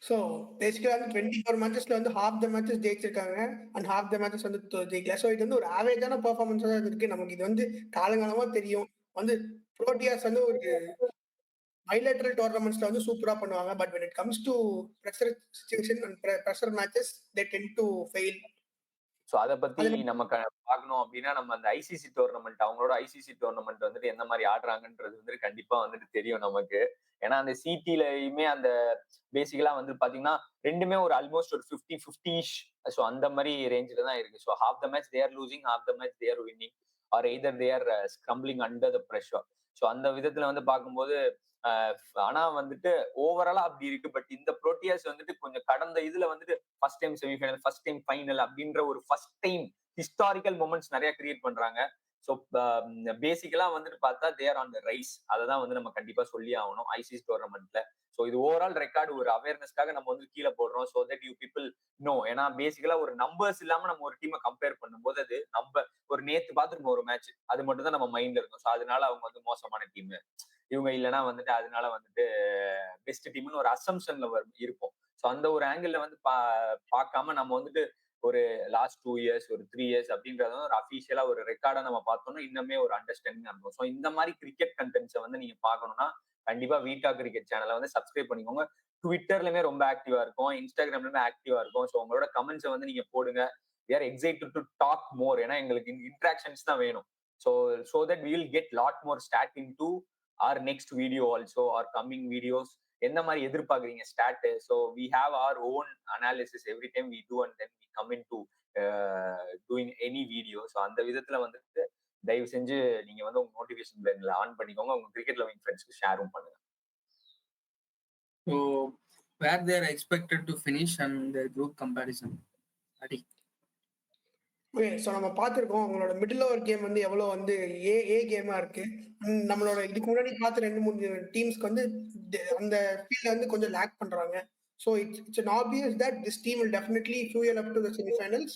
So basically வந்து 24 மேட்சஸ்ல வந்து half the matches ஜெயிச்சிருக்காங்க and half the matches வந்து ஜெயிக்கல. ஸோ இது வந்து ஒரு ஆவரேஜான பெர்ஃபார்மன்ஸ் தான் இருக்கு. நமக்கு இது வந்து காலங்காலமா தெரியும். வந்து ப்ரோட்டியாஸ் வந்து ஒரு bilateral tournaments வந்து சூப்பரா பண்ணுவாங்க. But when it comes to pressure situation and pressure matches they tend to fail. So அதை பத்தி நம்ம பார்க்கணும் அப்படின்னா, நம்ம அந்த ஐசிசி டோர்னமெண்ட், அவங்களோட ஐசிசி டோர்னமெண்ட் வந்துட்டு எந்த மாதிரி ஆடுறாங்கன்றது வந்துட்டு கண்டிப்பா வந்துட்டு தெரியும் நமக்கு. ஏன்னா அந்த சிடிலயுமே அந்த பேசிக்கலா வந்து பாத்தீங்கன்னா ரெண்டுமே ஒரு ஆல்மோஸ்ட் ஒரு 50-50-ish. ஸோ அந்த மாதிரி ரேஞ்சில தான் இருக்கு. So half the match they are losing, half the match they are winning, or either they are scrambling under the pressure. So அந்த விதத்துல வந்து பார்க்கும்போது ஆனா வந்துட்டு ஓவராலா அப்படி இருக்கு. பட் இந்த ப்ரோட்டியாஸ் வந்துட்டு கொஞ்சம் கடந்த இதுல வந்துட்டு first time semi-final, first time final அப்படின்ற ஒரு ஃபர்ஸ்ட் டைம் ஹிஸ்டாரிக்கல் மொமெண்ட்ஸ் நிறைய கிரியேட் பண்றாங்க. ஸோ பேசிக்கலா வந்துட்டு பார்த்தா தேர் ஆன் த ரைஸ். அதை தான் வந்து நம்ம கண்டிப்பா சொல்லி ஆகணும் ஐசிசி டோர்னமெண்ட்ல. ஸோ இது ஓவரால் ரெக்கார்டு ஒரு அவேர்னஸ்க்காக நம்ம வந்து கீழே போடுறோம். So that you people know. ஏன்னா பேசிக்கலா ஒரு நம்பர்ஸ் இல்லாம நம்ம ஒரு டீமை கம்பேர் பண்ணும்போது அது நம்ம ஒரு நேத்து பார்த்துருப்போம் ஒரு மேட்ச், அது மட்டும் தான் நம்ம மைண்ட்ல இருக்கும். ஸோ அதனால அவங்க வந்து மோசமான டீம், இவங்க இல்லைன்னா வந்துட்டு அதனால வந்துட்டு பெஸ்ட் டீம்னு ஒரு அசம்ஷன்ல இருப்போம். ஸோ அந்த ஒரு ஆங்கிள் வந்து பார்க்காம நம்ம வந்துட்டு ஒரு லாஸ்ட் 2 years ஒரு 3 years அப்படின்றத ஒரு அஃபீஷியலா ஒரு ரெக்கார்டா நம்ம பார்த்தோம்னா இன்னுமே ஒரு அண்டர்ஸ்டாண்டிங் இருக்கும். ஸோ இந்த மாதிரி கிரிக்கெட் கண்டென்ட்ஸை வந்து நீங்க பார்க்கணும்னா கண்டிப்பா வீட்டா கிரிக்கெட் சேனலை வந்து சப்ஸ்கிரைப் பண்ணிக்கோங்க. ட்விட்டர்லயுமே ரொம்ப ஆக்டிவா இருக்கும், இன்ஸ்டாகிராம்லயுமே ஆக்டிவா இருக்கும். ஸோ உங்களோட கமெண்ட்ஸை வந்து நீங்க போடுங்க. we are excited to talk more. ஏன்னா எங்களுக்கு இன்ட்ராக்ஷன்ஸ் தான் வேணும். so that we will get lot more stat into our next video also, or coming videos. எந்த மாதிரி எதிர்பார்க்குறீங்க start? So we have our own analysis every time we do, and then we come into doing any video. So அந்த விதத்துல வந்துட்டு தயவு செஞ்சு நீங்க வந்து உங்க நோட்டிபிகேஷன் பெல்ல ஆன் பண்ணிக்கோங்க, உங்க கிரிக்கெட் லவிங் ஃப்ரெண்ட்ஸ்க்கு ஷேரும் பண்ணுங்க. So where they are expected to finish and their group comparison. Adi. Okay, so நம்ம பார்த்துருக்கோம் அவங்களோட மிடில் ஓவர் கேம் வந்து எவ்வளோ வந்து ஏ கேமா இருக்கு. நம்மளோட இதுக்கு முன்னாடி பார்த்த 2-3 டீம்ஸ்க்கு வந்து அந்த ஃபீல்ட்ல வந்து கொஞ்சம் லேக் பண்றாங்க. So it's an obvious that this team will definitely fuel up to the semi-finals.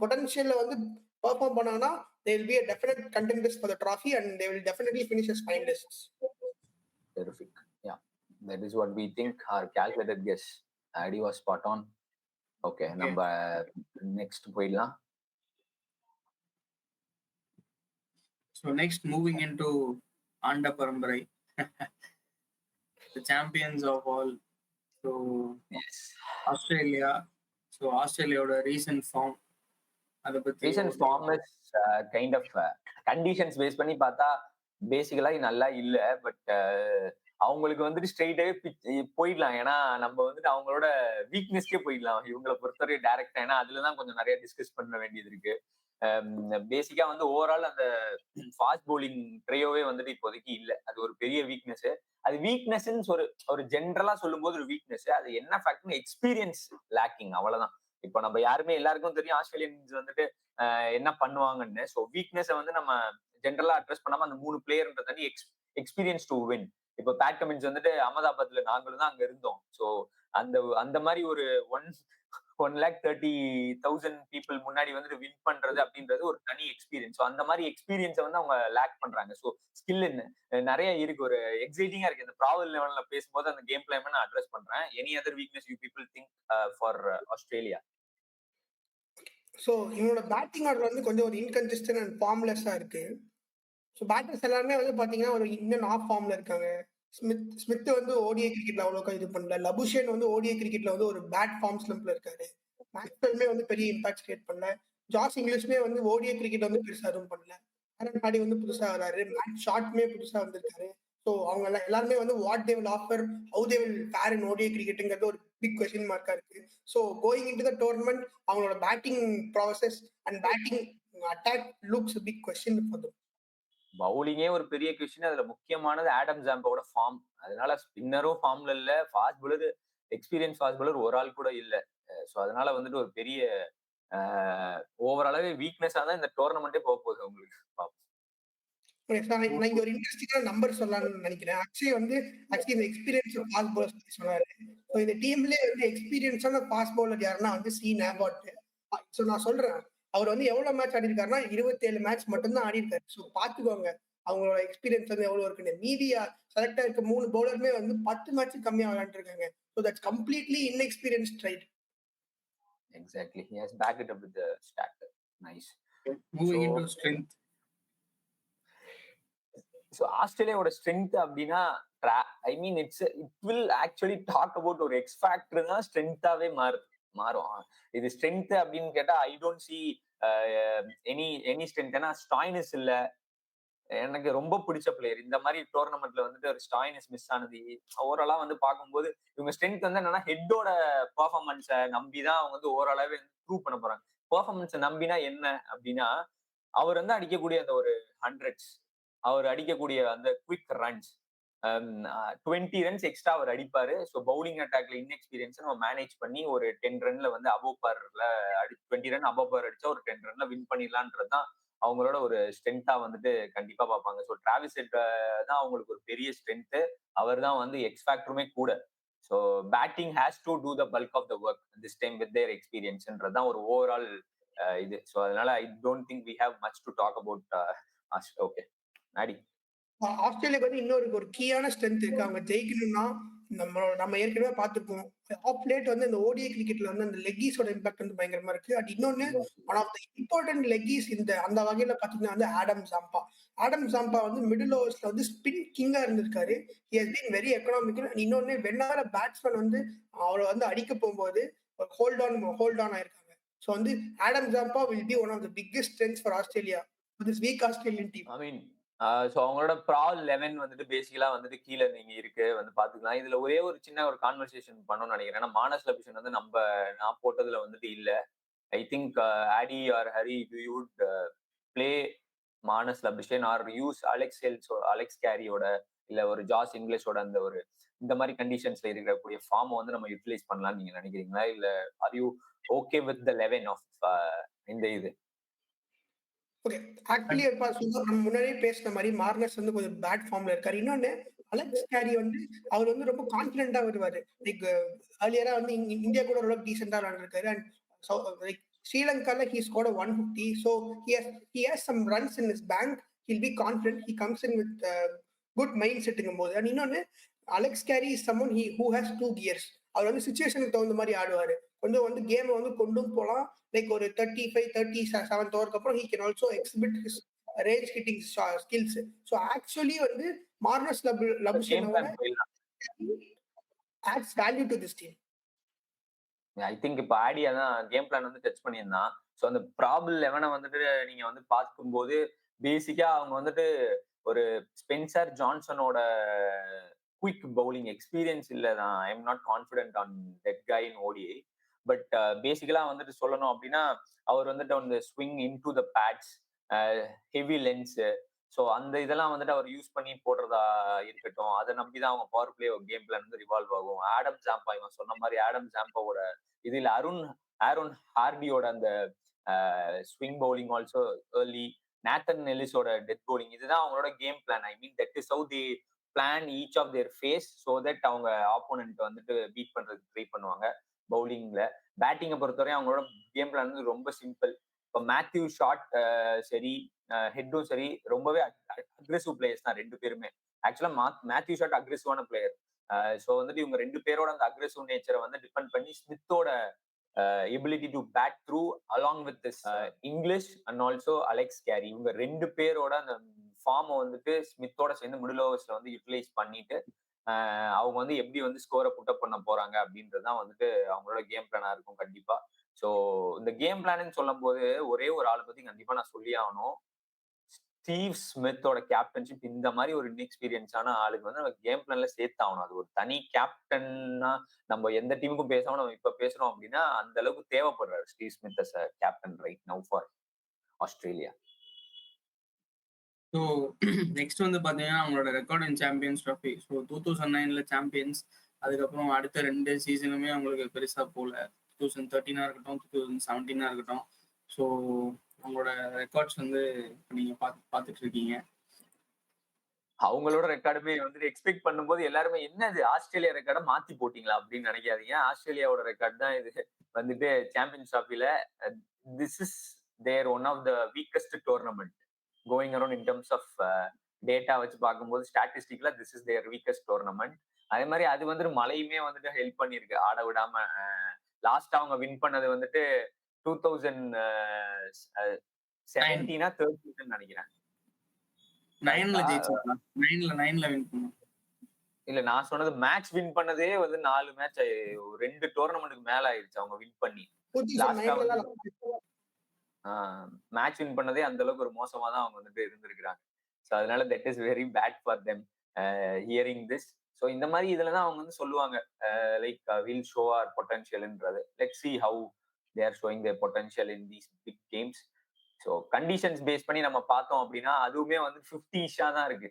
பொட்டன்ஷியல்ல வந்து பெர்ஃபார்ம் பண்ணாங்கன்னா they will be a definite contenders for the trophy, and they will definitely finish as finalists. Terrific. Yeah, that is what we think. Our calculated guess, Adi was spot on. Okay, நம்ம நெக்ஸ்ட் போயிடலாம். So next, moving into Anda Parambarai, the champions of all. So yes, Australia. So Australia's recent form. Recent form is kind of conditions base பண்ணி பார்த்தா பேசிக்கலா நல்லா இல்லை. பட் அவங்களுக்கு வந்துட்டு ஸ்ட்ரெயிட்டாவே போயிடலாம். ஏன்னா நம்ம வந்துட்டு அவங்களோட வீக்னஸ்க்கே போயிடலாம் இவங்களை பொறுத்தவரை டைரக்டா. ஏன்னா அதுலதான் கொஞ்சம் நிறைய டிஸ்கஸ் பண்ண வேண்டியது இருக்கு. பேசிக்கா வந்து ஓவரால் அந்த ஃபாஸ்ட் போலிங் ட்ரையோவே வந்துட்டு இப்போதைக்கு இல்லை. அது ஒரு பெரிய வீக்னஸ். அது வீக்னஸ் ஒரு ஜென்ரலா சொல்லும் போது ஒரு வீக்னஸ். அது என்ன ஃபேக்ட்னு எக்ஸ்பீரியன்ஸ் லேக்கிங், அவ்வளவுதான். இப்போ நம்ம யாருமே எல்லாருக்கும் தெரியும் ஆஸ்திரேலியன்ஸ் வந்துட்டு என்ன பண்ணுவாங்கன்னு. ஸோ வீக்னஸை வந்து நம்ம ஜென்ரலா அட்ரஸ் பண்ணாம அந்த 3 பிளேயர்ன்றது எக்ஸ்பீரியன்ஸ் டு வின். இப்போ பேட் கமின்ஸ் வந்துட்டு அகமதாபாத்ல நாங்களும் தான் அங்க இருந்தோம். ஸோ அந்த அந்த மாதிரி ஒரு 1,30,000 பீப்புள் முன்னாடி வந்துட்டு வின் பண்றது அப்படின்றது ஒரு தனி எக்ஸ்பீரியன்ஸ். ஸோ அந்த மாதிரி எக்ஸ்பீரியன்ஸை வந்து அவங்க லேக் பண்றாங்க. ஸோ ஸ்கில் நிறைய இருக்கு. ஒரு எக்ஸைட்டிங்கா இருக்கு. இந்த ப்ராவல் லெவல்ல பேசும்போது அந்த கேம் பிளேமை நான் அட்ரஸ் பண்றேன். Any other weakness you people think for Australia? So இவனோட பேட்டிங் ஆர்டர் வந்து கொஞ்சம் ஒரு இன்கன்சிஸ்டன்ட் அண்ட் ஃபார்ம்லெஸ்ஸா இருக்கு. ஸோ பேட்டர்ஸ் எல்லாருமே வந்து பாத்தீங்கன்னா ஒரு இன்னும் ஆஃப் ஃபார்ம்ல இருக்காங்க. ஸ்மித் வந்து ஓடிஐ கிரிக்கெட்ல அவ்வளோக்கா இது பண்ணல. லபுஷேன் வந்து ஓடிஐ கிரிக்கெட்ல வந்து ஒரு பேட் ஃபார்ம் ஸ்லம்ப்ல இருக்காரு. மேக்ஸ்வெல்மே வந்து பெரிய இம்பாக்ட் கிரியேட் பண்ணல. ஜாஸ் இங்கிலீஷ்மே வந்து ஓடிஐ கிரிக்கெட் வந்து பெருசா எதுவும் பண்ணல. ஆரன் ஹார்டி வந்து புதுசா வராரு. மேட் ஷார்ட்மே புதுசா வந்திருக்காரு. ஸோ அவங்க எல்லாருமே வந்து what they will offer, how they will fare in ODI கிரிக்கெட்டுங்கிறது ஒரு பிக் கொஸ்டின் மார்க்கா இருக்கு. So going in to the tournament அவங்களோட batting process and batting attack looks big question for them. பவுலிங்கே ஒரு பெரிய கொஸ்டின். அதுல முக்கியமானது ஆடம் ஜாம்போட ஃபார்ம். அதனால ஸ்பின்னரும் ஃபார்ம்ல இல்ல, fast bowler experience fast bowler ஒரு ஆள் கூட இல்ல. ஸோ அதனால வந்துட்டு ஒரு பெரிய ஓவராலாவே வீக்னஸா தான் இந்த டோர்னமெண்ட்டே போக போகுது உங்களுக்கு. நான் இங்க ஒரு இன்ட்ரெஸ்டிங்கான நம்பர் சொல்லலாம்னு நினைக்கிறேன். அக்ஷய் வந்து ஆக்சுவலி இந்த எக்ஸ்பீரியன்ஸ் ஃபாஸ்ட் பவுலர்ஸ் பத்தி சொன்னாரு. ஸோ இந்த டீம்லயே வந்து எக்ஸ்பீரியன்ஸான ஃபாஸ்ட் பவுலர் யாருன்னா வந்து சீன் ஆபாட். ஸோ நான் சொல்றேன், அவர் வந்து எவ்வளவு மேட்ச் ஆடி இருக்காருன்னா 27 மேட்ச் மட்டும்தான் ஆடி இருக்காரு. ஸோ பாத்துக்கோங்க அவங்களோட எக்ஸ்பீரியன்ஸ் வந்து எவ்வளவு இருக்குன்னு. மீதியா செலக்ட் ஆயிருக்க 3 பவுலருமே வந்து 10 மேட்ச் கம்மியா விளையாண்டு இருக்காங்க. So that's completely inexperienced right. Exactly. He has backed it up with the stat. Nice. Moving into strength. So ஆஸ்திரேலியாவோட ஸ்ட்ரென்த் அப்படின்னா I mean it will actually talk about ஒரு எக்ஸ் ஃபேக்டர் தான் ஸ்ட்ரென்த்தாவே மாறும். இது ஸ்ட்ரென்த் அப்படின்னு கேட்டா I don't see any strength. ஏன்னா ஸ்டாய்னஸ் இல்ல. எனக்கு ரொம்ப பிடிச்ச பிளேயர். இந்த மாதிரி டோர்னமெண்ட்ல வந்துட்டு ஒரு ஸ்டாய்னஸ் மிஸ் ஆனது ஓவராலா வந்து பார்க்கும்போது இவங்க ஸ்ட்ரென்த் வந்து என்னன்னா ஹெட்டோட பெர்ஃபார்மன்ஸை நம்பிதான் அவங்க வந்து ஓவராலாவே ப்ரூவ் பண்ண போறாங்க. பெர்ஃபார்மன்ஸை நம்பினா என்ன அப்படின்னா அவர் வந்து அடிக்கக்கூடிய அந்த ஒரு 100s, அவர் அடிக்கக்கூடிய அந்த குவிக் ரன்ஸ், 20 ரன்ஸ் எக்ஸ்ட்ரா அவர் அடிப்பாரு. ஸோ பவுலிங் அட்டாக்ல இன்எக்ஸ்பீரியன்ஸ் நம்ம மேனேஜ் பண்ணி ஒரு 10 ரன்ல வந்து அபோவ் பார்ல 20 ரன் அபோவ் பார் அடிச்சா ஒரு 10 ரன்ல வின் பண்ணிடலான்றதுதான் அவங்களோட ஒரு ஸ்ட்ரென்த்தா வந்துட்டு கண்டிப்பா பார்ப்பாங்க. ஸோ டிராவிஸ் ஹெட் தான் அவங்களுக்கு ஒரு பெரிய ஸ்ட்ரென்த். அவர் தான் வந்து எக்ஸ் ஃபேக்டருமே கூட. So batting has to do the bulk of the work this time with their எக்ஸ்பீரியன்ஸ்ன்றதுதான் ஒரு ஓவரால் இது. ஸோ அதனால I don't think we have much to talk about. Okay Adi. ஆஸ்திரேலியாவுக்கு வந்து இன்னொரு ஒரு கீயான ஸ்ட்ரென்த் இருக்கு. அவங்க ஜெயிக்கணும்னா நம்ம ஏற்கனவே பார்த்துருக்கோம். ஆஃப் லேட் வந்து இந்த ஓடிஐ கிரிக்கெட்ல வந்து அந்த லெக்கீஸோட இம்பாக்ட் வந்து பயங்கரமா இருக்கு. அண்ட் இன்னொன்னு one of the important leggies அந்த வகையில பாத்தீங்கன்னா வந்து ஆடம் ஜாம்பா வந்து மிடில் ஓவர்ஸ்ல வந்து ஸ்பின் கிங்கா இருந்திருக்காரு. He has been very economical. And இன்னொன்னு வென்னார பேட்ஸ்மேன் வந்து அவரை வந்து அடிக்க போகும்போது ஹோல்ட் ஆன் ஆயிருக்காங்க. ஸோ வந்து Adam Zampa will be one of the biggest strengths for Australia this week Australian team. I mean so அவங்களோட ப்ரால் 11 வந்துட்டு பேசிக்கலா வந்துட்டு கீழே நீங்க இருக்கு வந்து பாத்துக்கலாம். இதுல ஒரே ஒரு சின்ன ஒரு கான்வர்சேஷன் பண்ணணும்னு நினைக்கிறேன். ஏன்னா மானஸ் லபிஷன் வந்து நான் போட்டதுல வந்துட்டு இல்ல. I think Adi are hurry to you would play Marnus Labuschagne or use Alex கேரியோட இல்ல ஒரு ஜாஸ் இங்கிலீஷோட அந்த ஒரு இந்த மாதிரி கண்டிஷன்ஸ்ல இருக்கக்கூடிய ஃபார்ம் வந்து நம்ம யூட்டிலைஸ் பண்ணலாம்னு நீங்க நினைக்கிறீங்களா? இல்ல are you okay with the 11 of இந்த இது? ஓகே, ஆக்சுவலி நம்ம முன்னாடியே பேசின மாதிரி மார்னஸ் வந்து கொஞ்சம் பேட் ஃபார்ம்ல இருக்காரு. இன்னொன்னு அலெக்ஸ் கேரி வந்து அவர் வந்து ரொம்ப கான்பிடென்டா வருவாரு. லைக் ஏர்லியரா வந்து இந்தியா கூட ஓரளவுக்கு டீசெண்டா விளையாண்டுருக்காரு. அண்ட் லைக் ஸ்ரீலங்கால he scored 150. So he has some runs in his bank. He'll be confident. He comes in with good mind setting போது. அண்ட் இன்னொன்னு Alex Carey is someone who has 2 gears. அவர் வந்து சிச்சுவேஷனுக்கு தகுந்த மாதிரி ஆடுவாரு. கொஞ்சம் வந்து கேம் வந்து கொண்டும் போலாம். லைக் ஒரு 37 ஓவருக்கு அப்புறம் he can also exhibit his range hitting skills. So actually வந்து மார்னஸ் லபுஷனோட adds value to this team. I think இப்போ ஆடி அதான் கேம் பிளான் வந்து டச் பண்ணியிருந்தான். ஸோ அந்த ப்ராபிள் 11 வந்துட்டு நீங்க வந்து பார்க்கும்போது பேசிக்கா அவங்க வந்துட்டு ஒரு ஸ்பென்சர் ஜான்சனோட குவிக் பவுலிங் எக்ஸ்பீரியன்ஸ் இல்லை தான். I am not confident on that guy in ODI. But basically வந்துட்டு சொல்லணும் அப்படின்னா அவர் வந்துட்டு அந்த swing in to the pads, heavy lengths, so அந்த இதெல்லாம் வந்துட்டு அவர் யூஸ் பண்ணி போடுறதா இருக்கட்டும், அதை நம்பி தான் அவங்க பவர் பிளே கேம் பிளான் வந்து ரிவால்வ் ஆகும். ஆடம் ஜாம்பா, இவன் சொன்ன மாதிரி ஆடம் ஜாம்பாவோட இதுல ஆரோன் ஹார்டியோட அந்த swing bowling also early, Nathan நெல்லிஸோட டெத் பவுலிங், இதுதான் அவங்களோட கேம் பிளான். I mean that is how they plan each of their phase so that அவங்க ஆப்போனன்ட் வந்துட்டு பீட் பண்றதுக்கு ட்ரை பண்ணுவாங்க பவுலிங்ல. பேட்டிங்கை பொறுத்தவரை அவங்களோட கேம் பிளான் வந்து ரொம்ப சிம்பிள். இப்போ மேத்யூ ஷாட் சரி, ஹெட்டும் சரி, ரொம்பவே அக்ரெசிவ் பிளேயர்ஸ் தான் ரெண்டு பேருமே. ஆக்சுவலா மேத்யூ ஷாட் அக்ரெசிவான பிளேயர். ஸோ வந்துட்டு இவங்க ரெண்டு பேரோட அந்த அக்ரெசிவ் நேச்சரை வந்து டிபெண்ட் பண்ணி ஸ்மித்தோட ability to bat through along with this Inglis and also Alex Carey, இவங்க ரெண்டு பேரோட அந்த ஃபார்மை வந்துட்டு ஸ்மித்தோட சேர்ந்து மிடில் ஓவர்ஸ்ல வந்து யூட்டிலைஸ் பண்ணிட்டு அவங்க வந்து எப்படி வந்து ஸ்கோரை புட்டப் பண்ண போறாங்க அப்படின்றதுதான் வந்துட்டு அவங்களோட கேம் பிளானா இருக்கும் கண்டிப்பா. ஸோ இந்த கேம் பிளான்னு சொல்லும் போது ஒரே ஒரு ஆளை பத்தி கண்டிப்பா நான் சொல்லி ஆகணும். ஸ்டீவ் ஸ்மித்தோட கேப்டன்ஷிப் இந்த மாதிரி ஒரு இன்எக்ஸ்பீரியன்ஸான ஆளுக்கு வந்து நம்ம கேம் பிளான்ல சேர்த்தாகணும். அது ஒரு தனி கேப்டன்னா நம்ம எந்த டீமுக்கும் பேசாம நம்ம இப்ப பேசுறோம் அப்படின்னா அந்த அளவுக்கு தேவைப்படுறாரு Steve Smith as captain right now for Australia. So next வந்து பார்த்தீங்கன்னா அவங்களோட record in champions trophy. So 2009 champions, அதுக்கப்புறம் அடுத்த 2 சீசனுமே அவங்களுக்கு பெருசாக போகல. 2013 இருக்கட்டும், 2017 இருக்கட்டும். ஸோ அவங்களோட ரெக்கார்ட்ஸ் வந்து நீங்கள் பார்த்துட்டு இருக்கீங்க. அவங்களோட ரெக்கார்டுமே வந்துட்டு எக்ஸ்பெக்ட் பண்ணும்போது எல்லாருமே என்னது ஆஸ்திரேலியா ரெக்கார்டை மாத்தி போட்டீங்களா அப்படின்னு நினைக்காதீங்க. ஆஸ்திரேலியாவோட ரெக்கார்ட் தான் இது வந்துட்டு சாம்பியன்ஸ் ட்ராஃபில. This is their one of the weakest tournament going around in terms of data வச்சு பார்க்கும்போது ஸ்டாட்டிஸ்டிக்ல this is their weakest tournament. அதே மாதிரி அது வந்துட்டு மழையுமே வந்துட்டு ஹெல்ப் பண்ணிருக்கு ஆட விடாம. லாஸ்ட் அவங்க வின் பண்ணது வந்துட்டு 2017 நினைக்கிறேன். இல்ல நான் சொன்னது மேட்ச் வின் பண்ணதே வந்து 4 மேட்ச் 2 டோர்னமெண்ட்டுக்கு மேல ஆயிடுச்சு அவங்க வின் பண்ணி. மேட்ச் வின் பண்ணதே அந்த அளவுக்கு ஒரு மோசமா தான் அவங்க வந்துட்டு இருந்திருக்கிறாங்க. ஸோ அதனால that is very bad for them hearing this. So இந்த மாதிரி இதுல தான் அவங்க வந்து சொல்லுவாங்க லைக் வில் ஷோ ஆர் பொட்டன்ஷியல்ன்றது. Let's see how they are showing their potential in these big games. So conditions base பண்ணி நம்ம பார்த்தோம் அப்படின்னா அதுவுமே வந்து 50-ish-ஆ தான் இருக்கு.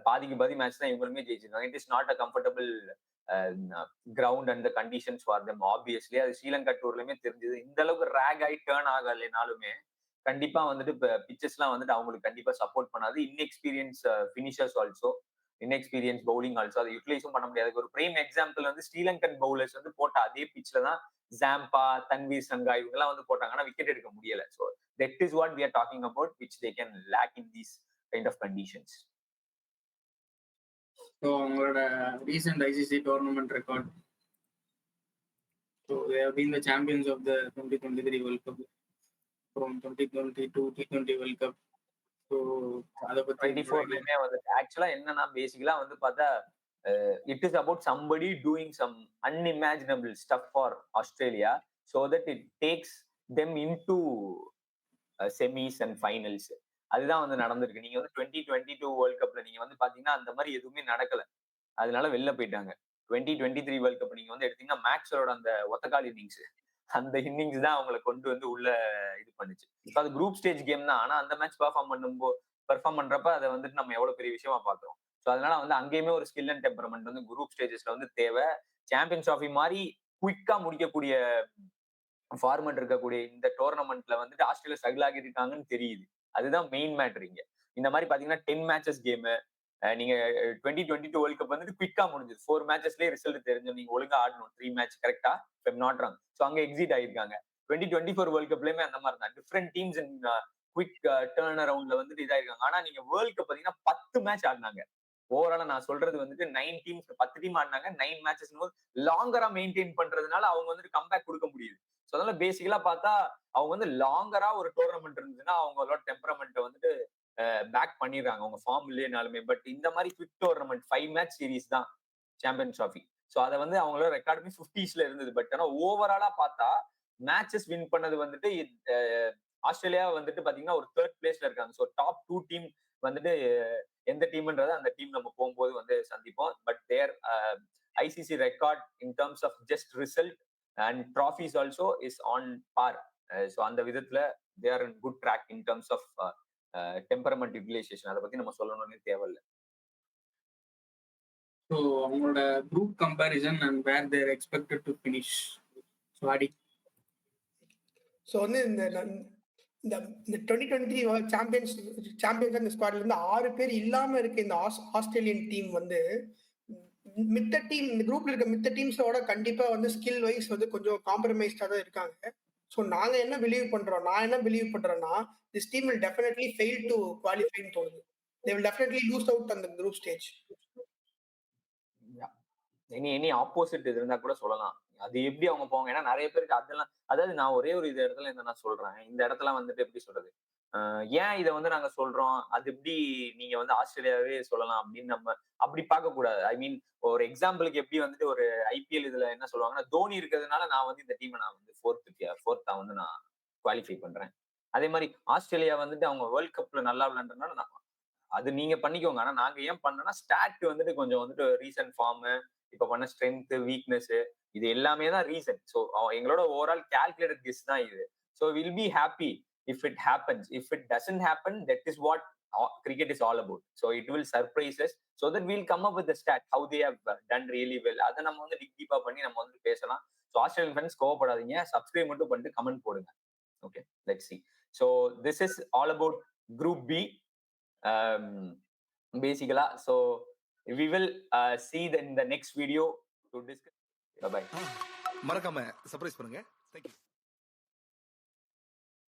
பாதிக்கு பாதி மேட்ச் தான் இவங்களுமே ஜெயிச்சிருக்காங்க. It is not a comfortable ground and the conditions for them. Obviously அது ஸ்ரீலங்கா டூர்லயுமே தெரிஞ்சது. இந்த அளவுக்கு ரேக் ஆகி டேர்ன் ஆகலைனாலுமே கண்டிப்பா வந்துட்டு இப்போ பிச்சஸ்லாம் வந்துட்டு அவங்களுக்கு கண்டிப்பா சப்போர்ட் பண்ணாது. Inexperience finishers also, inexperience bowling also, அதை யூட்டிலைஸும் பண்ண முடியாது. ஒரு பிரைம் எக்ஸாம்பிள் வந்து ஸ்ரீலங்கன் பவுலர்ஸ் வந்து போட்ட அதே பிச்ல தான் ஜாம்பா, தன்வீர் சங்கா இவங்கெல்லாம் வந்து போட்டாங்கன்னா விக்கெட் எடுக்க முடியல. So that is what we are talking about, which they can lag in these kind of conditions. So அவங்களோட recent ICC tournament record, so they have been the champions of the 2023 world cup from 2022 T20 world cup. So அதை பத்தி 24லயுமே வந்து ஆக்சுவலா என்னன்னா பேசிக்கலா வந்து பார்த்தா it is about somebody doing some unimaginable stuff for Australia so that it takes them into semis and finals. அதுதான் வந்து நடந்திருக்கு. நீங்க வந்து 2022 வேர்ல்ட் கப்ல நீங்க வந்து பாத்தீங்கன்னா அந்த மாதிரி எதுவுமே நடக்கல, அதனால வெளில போயிட்டாங்க. 2023 வேர்ல்ட் கப் நீங்க வந்து எடுத்தீங்கன்னா மேக்ஸ்வெலோட அந்த ஒத்தக்கால் இன்னிங்ஸ், அந்த இன்னிங்ஸ் தான் அவங்களை கொண்டு வந்து உள்ள இது பண்ணுச்சு. அது குரூப் ஸ்டேஜ் கேம் தான், ஆனா அந்த மேட்ச் பெர்ஃபார்ம் பண்றப்ப அதை வந்துட்டு நம்ம எவ்வளவு பெரிய விஷயமா பாக்குறோம். ஸோ அதனால வந்து அங்கேயுமே ஒரு ஸ்கில் அண்ட் டெம்பரமெண்ட் வந்து குரூப் ஸ்டேஜஸ்ல வந்து தேவை. சாம்பியன்ஸ் ட்ராஃபி மாதிரி குயிக்கா முடிக்கக்கூடிய ஃபார்மட் இருக்கக்கூடிய இந்த டோர்னமெண்ட்ல வந்துட்டு ஆஸ்திரேலியா ஸ்ட்ரகிள் ஆகி இருக்காங்கன்னு தெரியுது. அதுதான் மெயின் மேட்டர் இங்க. இந்த மாதிரி பாத்தீங்கன்னா 10 மேட்சஸ் கேம் நீங்க 2022 வேர்ல்ட் கப் வந்துட்டு குயிக்கா முடிஞ்சது. 4 மேட்சஸ்லயே ரிசல்ட் தெரிஞ்சு நீங்க ஒழுங்கா ஆடணும் 3 மேட்ச் கரெக்டா, நாட் ராங். ஸோ அங்க எக்ஸிட் ஆயிருக்காங்க. 2024 வேர்ல்ட் கப்லயுமே அந்த மாதிரி தான் different teams in quick turn அரவுண்ட்ல வந்துட்டு இதாயிருக்காங்க. ஆனா நீங்க வேர்ல்ட் கப் பாத்தீங்கன்னா 10 மேட்ச் ஆடினாங்க. ஓவராலா நான் சொல்றது வந்துட்டு 9 டீம்ஸ் 10 டீம் ஆடினாங்க. 9 மேட்சஸ் லாங்கரா மெயின்டைன் பண்றதுனால அவங்க வந்துட்டு கம்பேக் கொடுக்க முடியுது. ஸோ அதனால பேசிக்கலா பார்த்தா அவங்க வந்து லாங்கரா ஒரு டோர்னமெண்ட் இருந்துச்சுன்னா அவங்களோட டெம்பரமெண்ட்டை வந்துட்டு பேக் பண்ணிடுறாங்க அவங்க ஃபார்ம் இல்லைனாலுமே. பட் இந்த மாதிரி குவிக் டோர்னமெண்ட் 5 மேட்ச் சீரீஸ் தான் சாம்பியன்ஸ் ட்ராஃபி. ஸோ அதை வந்து அவங்களோட ரெக்கார்டுமே 50s இருந்தது. பட் ஆனா ஓவராலா பார்த்தா மேட்சஸ் வின் பண்ணது வந்துட்டு ஆஸ்திரேலியா வந்துட்டு பாத்தீங்கன்னா ஒரு 3rd பிளேஸ்ல இருக்காங்க. ஸோ டாப் 2 டீம் வந்துட்டு எந்த டீம்ன்றதை அந்த டீம் நம்ம போகும்போது வந்து சந்திப்போம். But their ICC record in terms of just result and trophies also is on par. So அந்த விதத்துல they are in good track in terms of temperament utilization அதை பத்தி நம்ம சொல்லணும்னே தேவையில்லை. ஸோ அவங்களோட group comparison and where they're expected to finish. So அடி ஸோ வந்து இந்த 2023 சாம்பியன்ஸ் அந்த ஸ்குவாட்ல இருந்து 6 பேர் இல்லாம இருக்க இந்த ஆஸ்திரேலியன் டீம் வந்து மித்த டீம், இந்த குரூப்ல இருக்க மித்த டீம்ஸோட கண்டிப்பா வந்து ஸ்கில் வைஸ் வந்து கொஞ்சம் காம்ப்ரமைஸ்டா தான் இருக்காங்க. ஸோ நான் என்ன பிலீவ் பண்றேன்னா this team will definitely fail to குவாலிஃபைன்னு தோணுது. They will definitely lose out அந்த குரூப் ஸ்டேஜ். எனி ஆப்போசிட் இது இருந்தா கூட சொல்லலாம். அது எப்படி அவங்க போவாங்க, ஏன்னா நிறைய பேருக்கு அதெல்லாம், அதாவது நான் ஒரே ஒரு இது இடத்துல என்ன நான் சொல்றேன், இந்த இடத்துல வந்துட்டு எப்படி சொல்றது, ஏன் இதை வந்து நாங்க சொல்றோம், அது எப்படி நீங்க வந்து ஆஸ்திரேலியாவே சொல்லலாம் அப்படின்னு நம்ம அப்படி பார்க்க கூடாது. ஐ மீன் ஒரு எக்ஸாம்பிளுக்கு எப்படி வந்துட்டு ஒரு ஐபிஎல் இதுல என்ன சொல்லுவாங்கன்னா, தோனி இருக்கிறதுனால நான் வந்து இந்த டீமை நான் வந்து ஃபோர்த்தா வந்து நான் குவாலிஃபை பண்றேன். அதே மாதிரி ஆஸ்திரேலியா வந்துட்டு அவங்க வேர்ல்ட் கப்ல நல்லா விளையாண்டதுனால நான் அது நீங்க பண்ணிக்கோங்க. ஆனா நாங்க ஏன் பண்ணோம்னா ஸ்டாட் வந்துட்டு கொஞ்சம் வந்துட்டு ரீசன்ட் ஃபார்ம், இப்ப பண்ண ஸ்ட்ரென்த், வீக்னஸ், இது எல்லாமே தான் ரீசன். ஸோ எங்களோட ஓவரால் கால்குலேட்டட் கெஸ் தான் இது. So will be happy if it happens. If it doesn't happen, that is what cricket is all about. So it will surprise us. So that will come up with stat how they have done really well. அதை நம்ம வந்து டீப்பா பண்ணி நம்ம வந்து பேசலாம். ஸோ ஆஸ்திரேலியன் ஃபேன்ஸ் கோவப்படாதீங்க, சப்ஸ்கிரைப் மட்டும் பண்ணிட்டு கமெண்ட் போடுங்க. Okay, let's see. So this is all about Group B. Basically, so we will see in the next video to discuss. Bye bye. மறக்காம சர்ப்ரைஸ் பண்ணுங்க. Thank you.